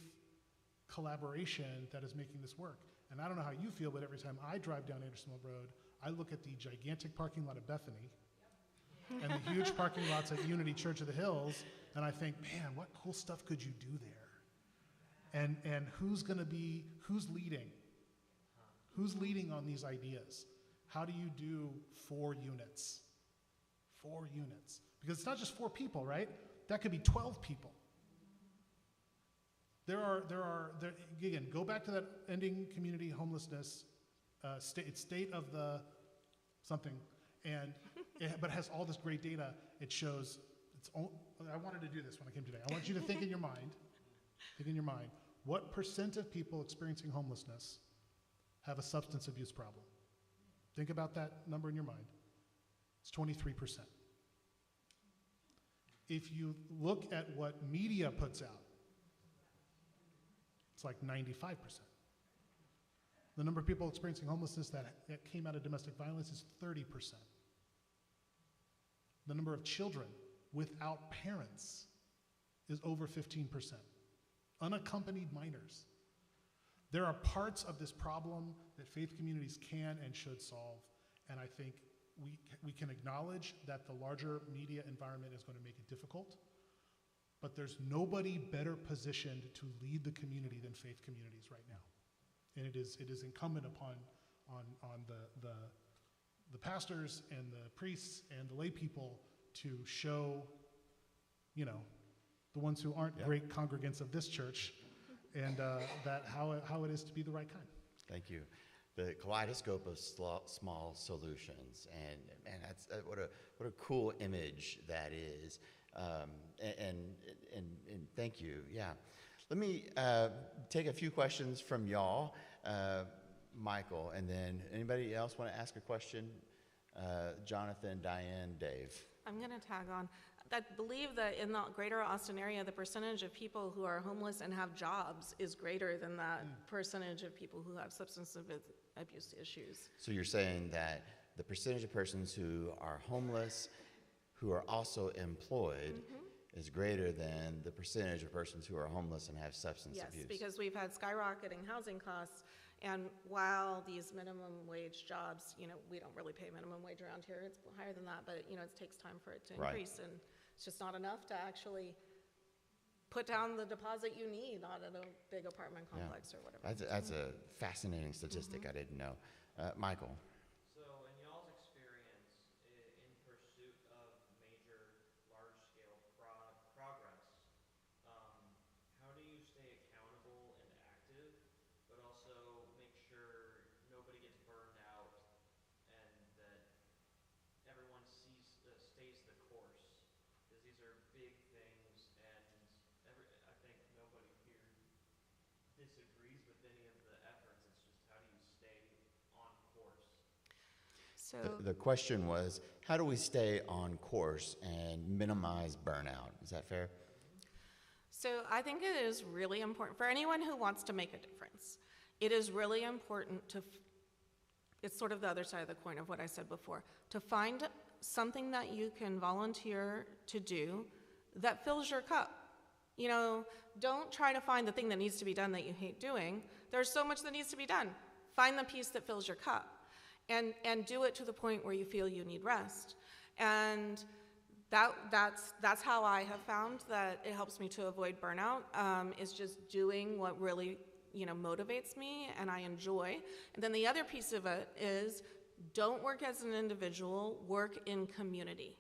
collaboration that is making this work. And I don't know how you feel, but every time I drive down Andersonville Road, I look at the gigantic parking lot of Bethany and the huge parking lots at Unity Church of the Hills, and I think, man, what cool stuff could you do there? And who's leading? Who's leading on these ideas? How do you do 4 units? 4 units. Because it's not just 4 people, right? That could be 12 people. Again, go back to that ending community homelessness state of the something, but it has all this great data. It shows, I wanted to do this when I came today. I want you to think in your mind, what % of people experiencing homelessness have a substance abuse problem? Think about that number in your mind. It's 23%. If you look at what media puts out, it's like 95%. The number of people experiencing homelessness that came out of domestic violence is 30%. The number of children without parents is over 15%. Unaccompanied minors. There are parts of this problem that faith communities can and should solve, and I think we can acknowledge that the larger media environment is going to make it difficult, but there's nobody better positioned to lead the community than faith communities right now. And it is incumbent upon the pastors and the priests and the lay people to show, the ones who aren't great congregants of this church, and that how it is to be the right kind. Thank you. The kaleidoscope of small solutions, and man, that's what a cool image that is. And thank you. Yeah. Let me take a few questions from y'all, Michael, and then anybody else want to ask a question? Jonathan, Diane, Dave. I'm going to tag on. I believe that in the greater Austin area, the percentage of people who are homeless and have jobs is greater than that percentage of people who have substance abuse issues. So you're saying that the percentage of persons who are homeless, who are also employed, is greater than the percentage of persons who are homeless and have substance abuse. Yes, because we've had skyrocketing housing costs, and while these minimum wage jobs, we don't really pay minimum wage around here, it's higher than that, but it takes time for it to increase, and it's just not enough to actually put down the deposit you need on a big apartment complex or whatever. That's a fascinating statistic I didn't know. Michael. So in y'all's experience in pursuit of major large-scale progress, how do you stay accountable and active, but also make sure nobody gets burned out and that disagrees with any of the efforts. It's just how do you stay on course? So The question was, how do we stay on course and minimize burnout? Is that fair? So I think it is really important for anyone who wants to make a difference. It is really important to, it's sort of the other side of the coin of what I said before, to find something that you can volunteer to do that fills your cup. You know, don't try to find the thing that needs to be done that you hate doing. There's so much that needs to be done. Find the piece that fills your cup and do it to the point where you feel you need rest. And that's how I have found that it helps me to avoid burnout, is just doing what really, you know, motivates me and I enjoy. And then the other piece of it is don't work as an individual, work in community.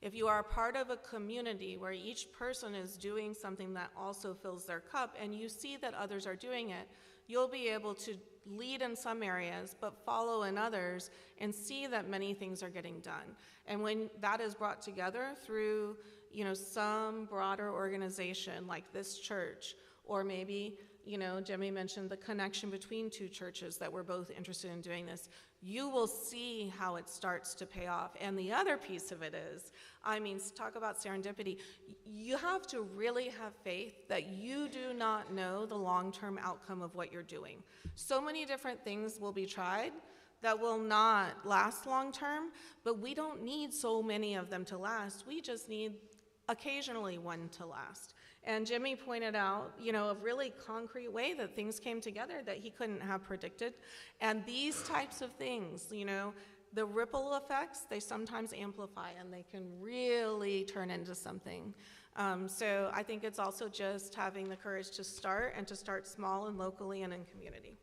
If you are a part of a community where each person is doing something that also fills their cup and you see that others are doing it, you'll be able to lead in some areas, but follow in others and see that many things are getting done. And when that is brought together through, you know, some broader organization like this church, or maybe, you know, Jimmy mentioned the connection between two churches that we're both interested in doing this, you will see how it starts to pay off. And the other piece of it is, I mean, talk about serendipity. You have to really have faith that you do not know the long-term outcome of what you're doing. So many different things will be tried that will not last long-term, but we don't need so many of them to last. We just need occasionally one to last. And Jimmy pointed out, you know, a really concrete way that things came together that he couldn't have predicted. And these types of things, you know, the ripple effects, they sometimes amplify and they can really turn into something. So I think it's also just having the courage to start and to start small and locally and in community.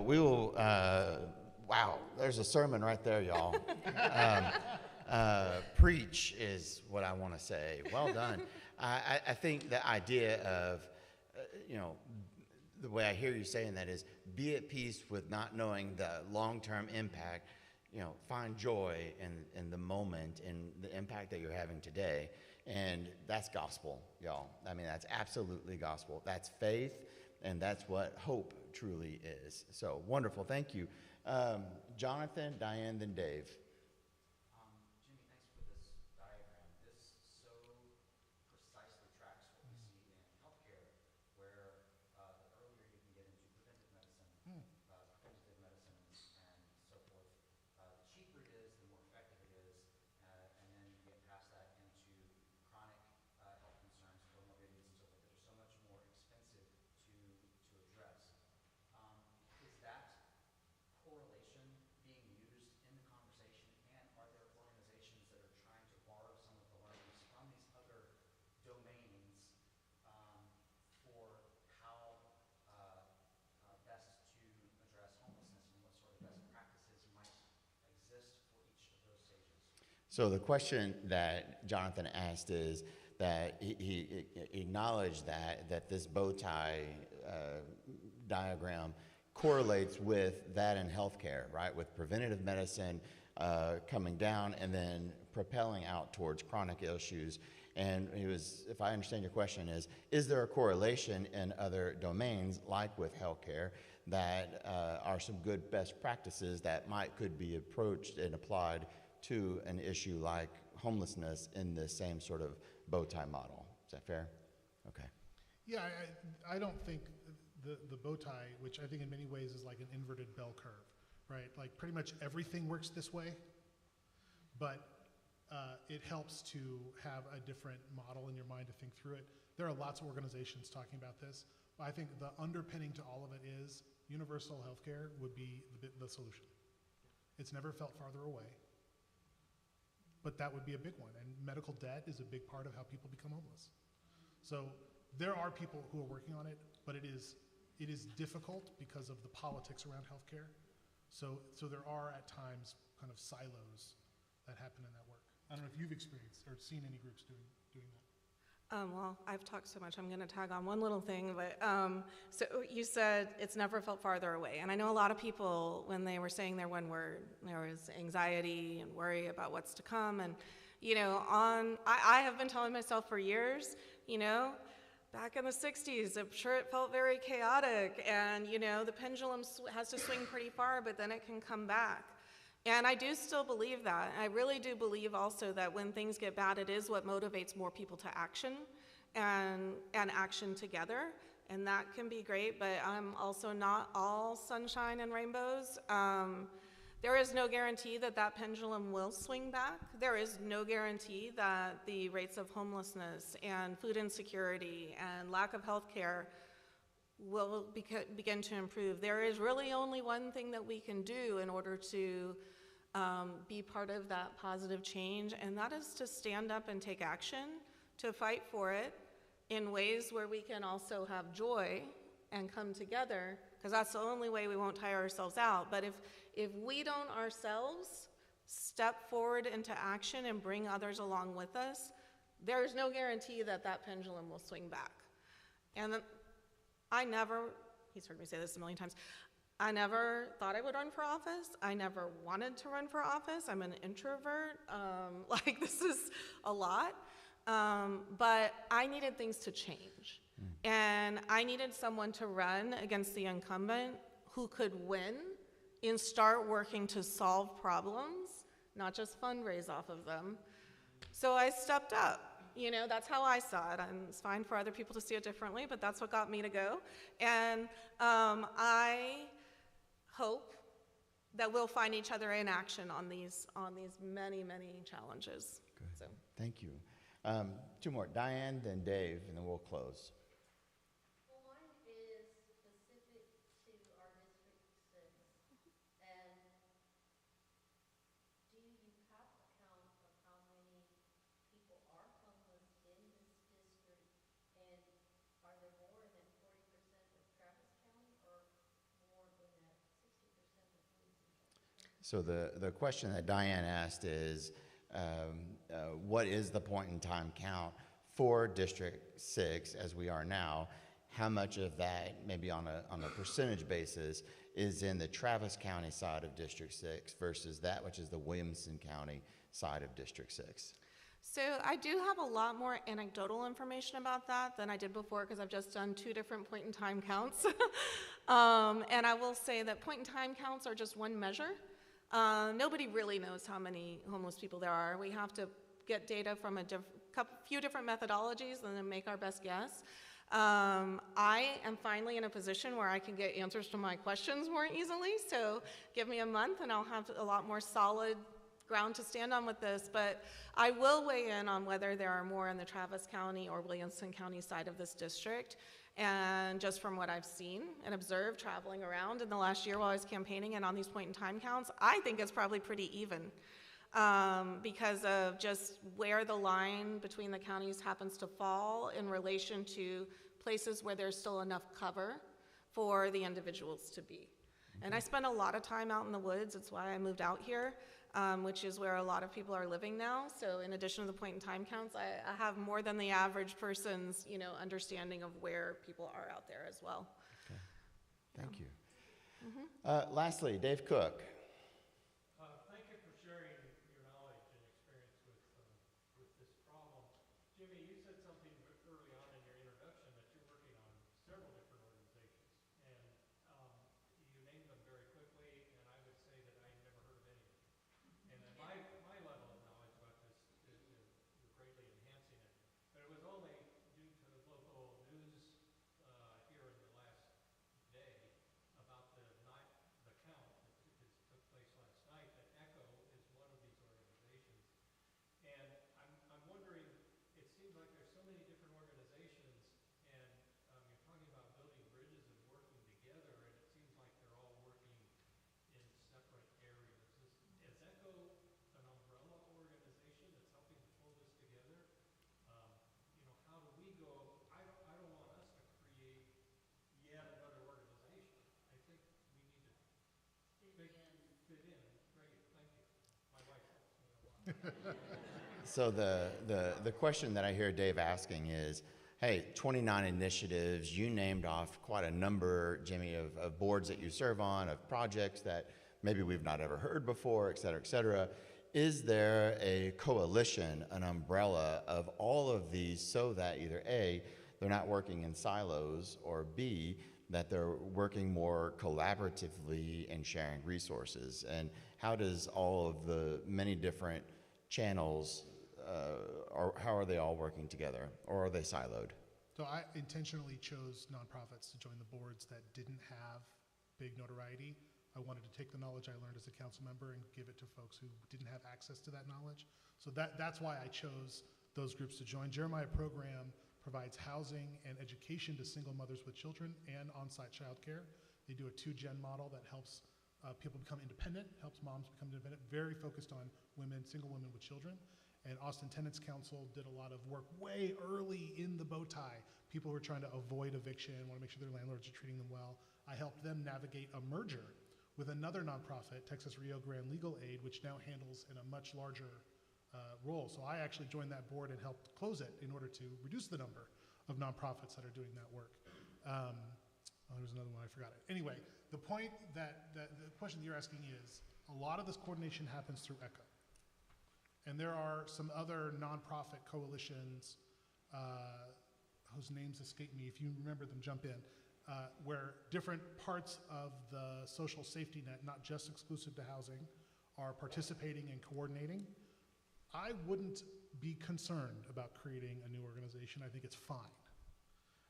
We will, wow, there's a sermon right there, y'all. Preach is what I want to say. Well done. I think the idea of, you know, the way I hear you saying that is be at peace with not knowing the long-term impact. You know, find joy in the moment and the impact that you're having today. And that's gospel, y'all. I mean, that's absolutely gospel. That's faith, and that's what hope truly is. So wonderful. Thank you. Jonathan, Diane, then Dave. Jimmy, thanks for this diagram. This so precisely tracks what we see in healthcare, where the earlier you can get into preventive medicine, and so forth, the cheaper it is, the more effective it is, and then you get past that into chronic health concerns, comorbidities, and so forth that are so much more expensive to address. Is that correlation being used in the conversation, and are there organizations that are trying to borrow some of the learnings from these other domains for how best to address homelessness and what sort of best practices might exist for each of those stages? So the question that Jonathan asked is that he acknowledged that this bow tie diagram correlates with that in healthcare, right? With preventative medicine coming down and then propelling out towards chronic issues. And he was, if I understand your question, is there a correlation in other domains like with healthcare that are some good best practices that could be approached and applied to an issue like homelessness in the same sort of bow tie model? Is that fair? Okay. Yeah, I don't think the bow tie, which I think in many ways is like an inverted bell curve, right? Like pretty much everything works this way, but it helps to have a different model in your mind to think through it. There are lots of organizations talking about this, but I think the underpinning to all of it is universal healthcare would be the solution. It's never felt farther away, but that would be a big one. And medical debt is a big part of how people become homeless. So there are people who are working on it, but it is difficult because of the politics around healthcare. So there are at times kind of silos that happen in that work. I don't know if you've experienced or seen any groups doing that. Well, I've talked so much, I'm going to tag on one little thing, but so you said it's never felt farther away. And I know a lot of people, when they were saying their one word, there was anxiety and worry about what's to come. And, you know, I have been telling myself for years, you know, back in the 60s, I'm sure it felt very chaotic, and the pendulum has to swing pretty far, but then it can come back. And I do still believe that. I really do believe also that when things get bad, it is what motivates more people to action and action together. And that can be great, but I'm also not all sunshine and rainbows. There is no guarantee that that pendulum will swing back. There is no guarantee that the rates of homelessness and food insecurity and lack of health care will begin to improve. There is really only one thing that we can do in order to be part of that positive change, and that is to stand up and take action, to fight for it in ways where we can also have joy and come together, because that's the only way we won't tire ourselves out. But if we don't ourselves step forward into action and bring others along with us, there's no guarantee that that pendulum will swing back. And he's heard me say this a million times, I never thought I would run for office. I never wanted to run for office. I'm an introvert. This is a lot. But I needed things to change. And I needed someone to run against the incumbent who could win and start working to solve problems, not just fundraise off of them. So I stepped up. That's how I saw it. And it's fine for other people to see it differently, but that's what got me to go. And I hope that we'll find each other in action on these many, many challenges. Good. So. Thank you. Two more, Diane, then Dave, and then we'll close. Well, mine is specific to our District 6. And do you have a count of how many people are homeless in this district? And are there more than 40% of Travis County or more than that 60% that lives in Travis County? So the question that Diane asked is, what is the point in time count for District 6 as we are now? How much of that, maybe on a percentage basis, is in the Travis County side of District 6 versus that which is the Williamson County side of District 6? So I do have a lot more anecdotal information about that than I did before, because I've just done 2 different point in time counts. And I will say that point in time counts are just one measure. Nobody really knows how many homeless people there are. We have to get data from a few different methodologies and then make our best guess. I am finally in a position where I can get answers to my questions more easily, so give me a month and I'll have a lot more solid ground to stand on with this, but I will weigh in on whether there are more in the Travis County or Williamson County side of this district. And just from what I've seen and observed traveling around in the last year while I was campaigning and on these point in time counts, I think it's probably pretty even because of just where the line between the counties happens to fall in relation to places where there's still enough cover for the individuals to be. And I spend a lot of time out in the woods. It's why I moved out here, which is where a lot of people are living now. So in addition to the point in time counts, I have more than the average person's, understanding of where people are out there as well. Okay. Thank you. Lastly, Dave Cook. Thank you for sharing your knowledge and experience with this problem. Jimmy, you said something early on in your introduction that you're working on several different organizations, and you named them very quickly, and I would say that I never heard of any of them. And then my level of knowledge about this is greatly enhancing it. But it was only due to the local news here in the last day about the count that took place last night that ECHO is one of these organizations. And I'm wondering, it seems like there's so many different organizations, and you're talking about building bridges and working together, and it seems like they're all working in separate areas. Is ECHO an umbrella organization that's helping to pull this together? How do we go? I don't want us to create yet another organization. I think we need to fit in. Great, thank you. My wife helps me a lot. So the question that I hear Dave asking is, hey, 29 initiatives, you named off quite a number, Jimmy, of boards that you serve on, of projects that maybe we've not ever heard before, et cetera, et cetera. Is there a coalition, an umbrella of all of these so that either A, they're not working in silos, or B, that they're working more collaboratively and sharing resources? And how does all of the many different channels, or how are they all working together, or are they siloed? So I intentionally chose nonprofits to join the boards that didn't have big notoriety. I wanted to take the knowledge I learned as a council member and give it to folks who didn't have access to that knowledge. So that's why I chose those groups to join. Jeremiah Program provides housing and education to single mothers with children and on-site childcare. They do a 2-gen model that helps people become independent, helps moms become independent, very focused on women, single women with children. And Austin Tenants Council did a lot of work way early in the bow tie. People were trying to avoid eviction, want to make sure their landlords are treating them well. I helped them navigate a merger with another nonprofit, Texas Rio Grande Legal Aid, which now handles in a much larger role. So I actually joined that board and helped close it in order to reduce the number of nonprofits that are doing that work. There was another one, I forgot it. Anyway, the point that the question that you're asking is, a lot of this coordination happens through ECHO. And there are some other nonprofit coalitions whose names escape me. If you remember them, jump in. Where different parts of the social safety net, not just exclusive to housing, are participating and coordinating. I wouldn't be concerned about creating a new organization. I think it's fine.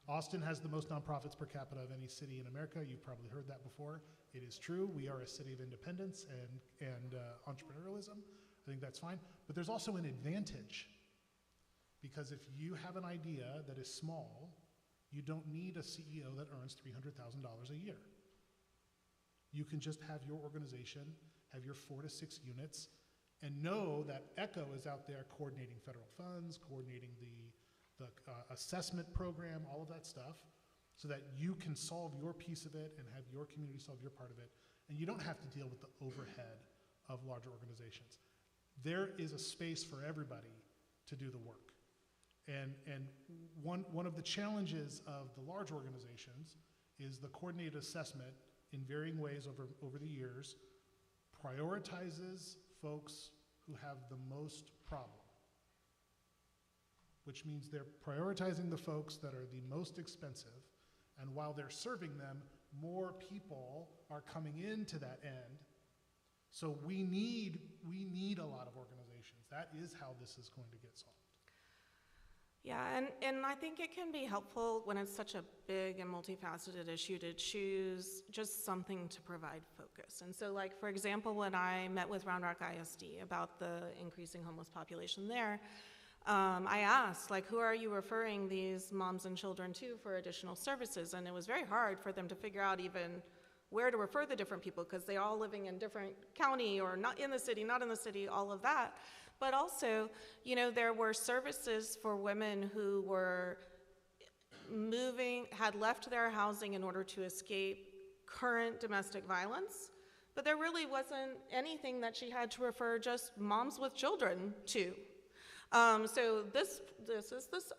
Austin has the most nonprofits per capita of any city in America. You've probably heard that before. It is true. We are a city of independence and entrepreneurialism. I think that's fine. But there's also an advantage, because if you have an idea that is small, you don't need a CEO that earns $300,000 a year. You can just have your organization, have your 4 to 6 units, and know that ECHO is out there coordinating federal funds, coordinating the assessment program, all of that stuff, so that you can solve your piece of it and have your community solve your part of it, and you don't have to deal with the overhead of larger organizations. There is a space for everybody to do the work. And one of the challenges of the large organizations is the coordinated assessment in varying ways over the years prioritizes folks who have the most problem, which means they're prioritizing the folks that are the most expensive, and while they're serving them, more people are coming into that end. So we need a lot of organizations. That is how this is going to get solved. Yeah, and I think it can be helpful when it's such a big and multifaceted issue to choose just something to provide focus. And so, like, for example, when I met with Round Rock ISD about the increasing homeless population there, I asked, like, who are you referring these moms and children to for additional services? And it was very hard for them to figure out even where to refer the different people, because they all living in different county or not in the city, not in the city, all of that. But also, you know, there were services for women who were had left their housing in order to escape current domestic violence, but there really wasn't anything that she had to refer just moms with children to. So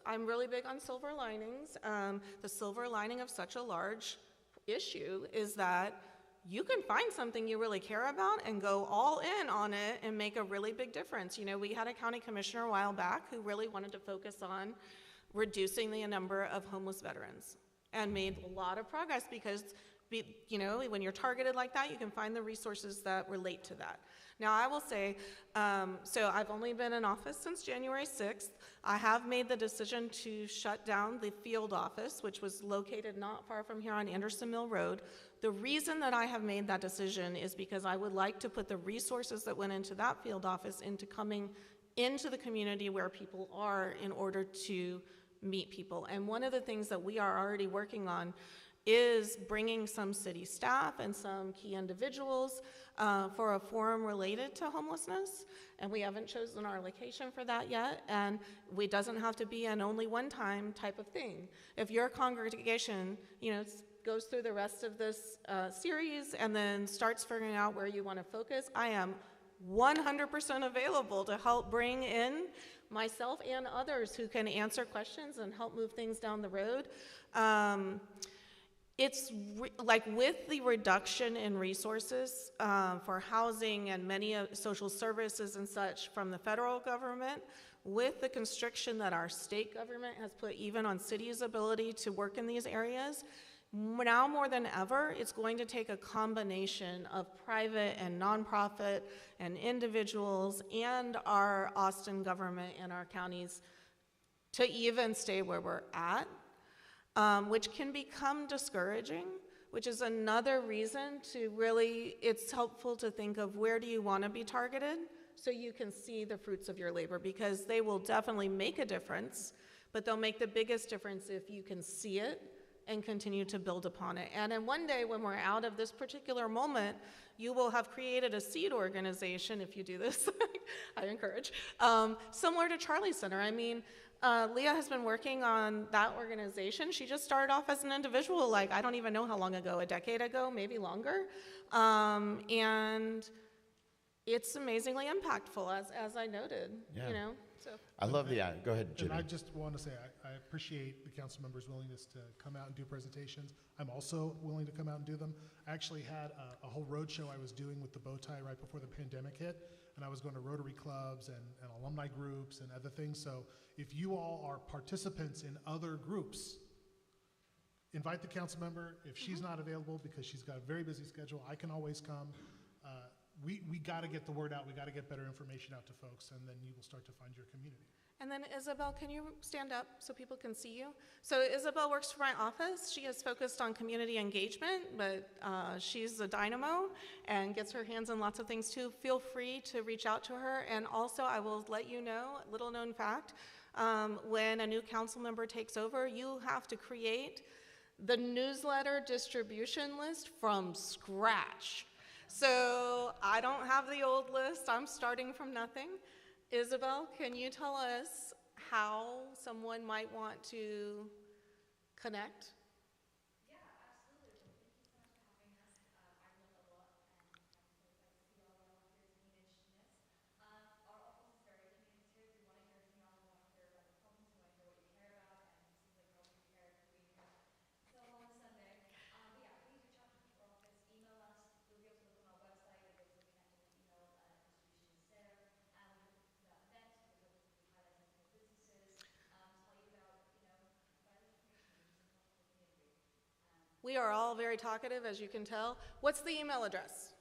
I'm really big on silver linings. The silver lining of such a large issue is that you can find something you really care about and go all in on it and make a really big difference. You know, we had a county commissioner a while back who really wanted to focus on reducing the number of homeless veterans and made a lot of progress because, you know, when you're targeted like that, you can find the resources that relate to that. Now, I will say, so I've only been in office since January 6th. I have made the decision to shut down the field office, which was located not far from here on Anderson Mill Road. The reason that I have made that decision is because I would like to put the resources that went into that field office into coming into the community where people are in order to meet people. And one of the things that we are already working on is bringing some city staff and some key individuals for a forum related to homelessness. And we haven't chosen our location for that yet. And it doesn't have to be an only one time type of thing. If your congregation, you know, goes through the rest of this series and then starts figuring out where you want to focus, I am 100% available to help bring in myself and others who can answer questions and help move things down the road. It's like with the reduction in resources for housing and many social services and such from the federal government, with the constriction that our state government has put even on cities' ability to work in these areas, now more than ever, it's going to take a combination of private and nonprofit and individuals and our Austin government and our counties to even stay where we're at, which can become discouraging, which is another reason to really, it's helpful to think of where do you want to be targeted so you can see the fruits of your labor, because they will definitely make a difference, but they'll make the biggest difference if you can see it and continue to build upon it. And then one day when we're out of this particular moment, you will have created a seed organization, if you do this, I encourage, similar to Charlie Center. I mean, Leah has been working on that organization. She just started off as an individual, like, I don't even know how long ago, a decade ago, maybe longer. And it's amazingly impactful, as I noted, you know. So. I love the, go ahead, Jimmy. And I just want to say, I appreciate the council members' willingness to come out and do presentations. I'm also willing to come out and do them. I actually had a whole road show I was doing with the bow tie right before the pandemic hit, and I was going to Rotary clubs and alumni groups and other things. So if you all are participants in other groups, invite the council member. If she's not available because she's got a very busy schedule, I can always come. We got to get the word out. We got to get better information out to folks, and then you will start to find your community. And then Isabel, can you stand up so people can see you? So Isabel works for my office. She is focused on community engagement, but she's a dynamo and gets her hands on lots of things too. Feel free to reach out to her. And also, I will let you know, little known fact, when a new council member takes over, you have to create the newsletter distribution list from scratch. So I don't have the old list. I'm starting from nothing. Isabel, can you tell us how someone might want to connect? Yeah, absolutely. Well, thank you so much for having us. I learned a lot, and I'm so excited to see all our volunteers being interested in this. Our office is very communicative. We want to hear from y'all. We want to hear about the problems. We want to hear what you care about, and it seems like y'all do care for being here so long a Sunday. But yeah, please reach out to our office, email us. You'll be able to look on our website. You'll be able to connect on the email distributions there. We hope to put out events. We hope to be highlighting small businesses, tell you about, vital information which is important for the community. We are all very talkative, as you can tell. What's the email address?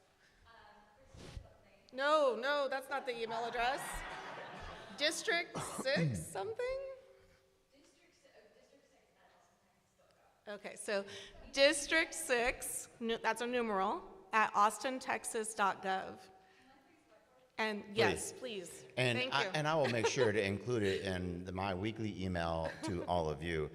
No, that's not the email address. District 6 something? District 6 at AustinTexas.gov. Okay, so District 6, that's a numeral, at austintexas.gov. And yes, please. And Thank you. and I will make sure to include it in my weekly email to all of you.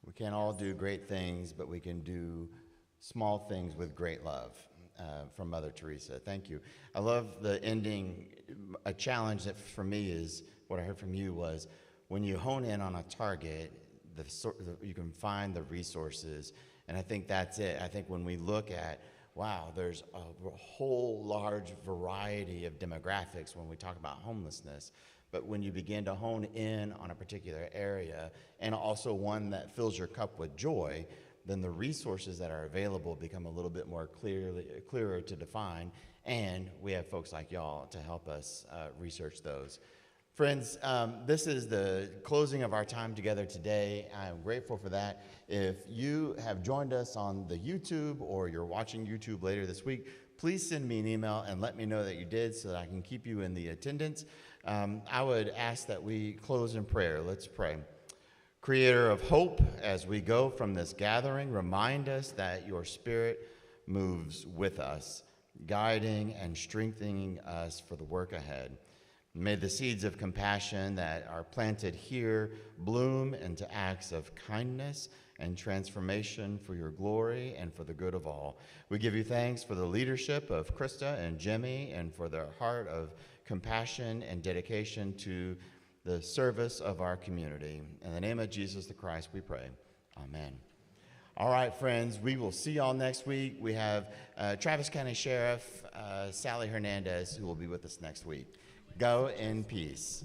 We can't all do great things, but we can do small things with great love. From Mother Teresa. Thank you. I love the ending. A challenge that for me is what I heard from you was when you hone in on a target, you can find the resources. And I think that's it. I think when we look at, wow, there's a whole large variety of demographics when we talk about homelessness. But when you begin to hone in on a particular area and also one that fills your cup with joy, then the resources that are available become a little bit more clearer to define, and we have folks like y'all to help us research those. Friends, this is the closing of our time together today. I'm grateful for that. If you have joined us on the YouTube or you're watching YouTube later this week, please send me an email and let me know that you did so that I can keep you in the attendance. I would ask that we close in prayer. Let's pray. Creator of hope, as we go from this gathering, remind us that your Spirit moves with us, guiding and strengthening us for the work ahead. May the seeds of compassion that are planted here bloom into acts of kindness and transformation for your glory and for the good of all. We give you thanks for the leadership of Krista and Jimmy and for their heart of compassion and dedication to the service of our community. In the name of Jesus the Christ, we pray. Amen. All right, friends, we will see y'all next week. We have Travis County Sheriff Sally Hernandez who will be with us next week. Go in peace.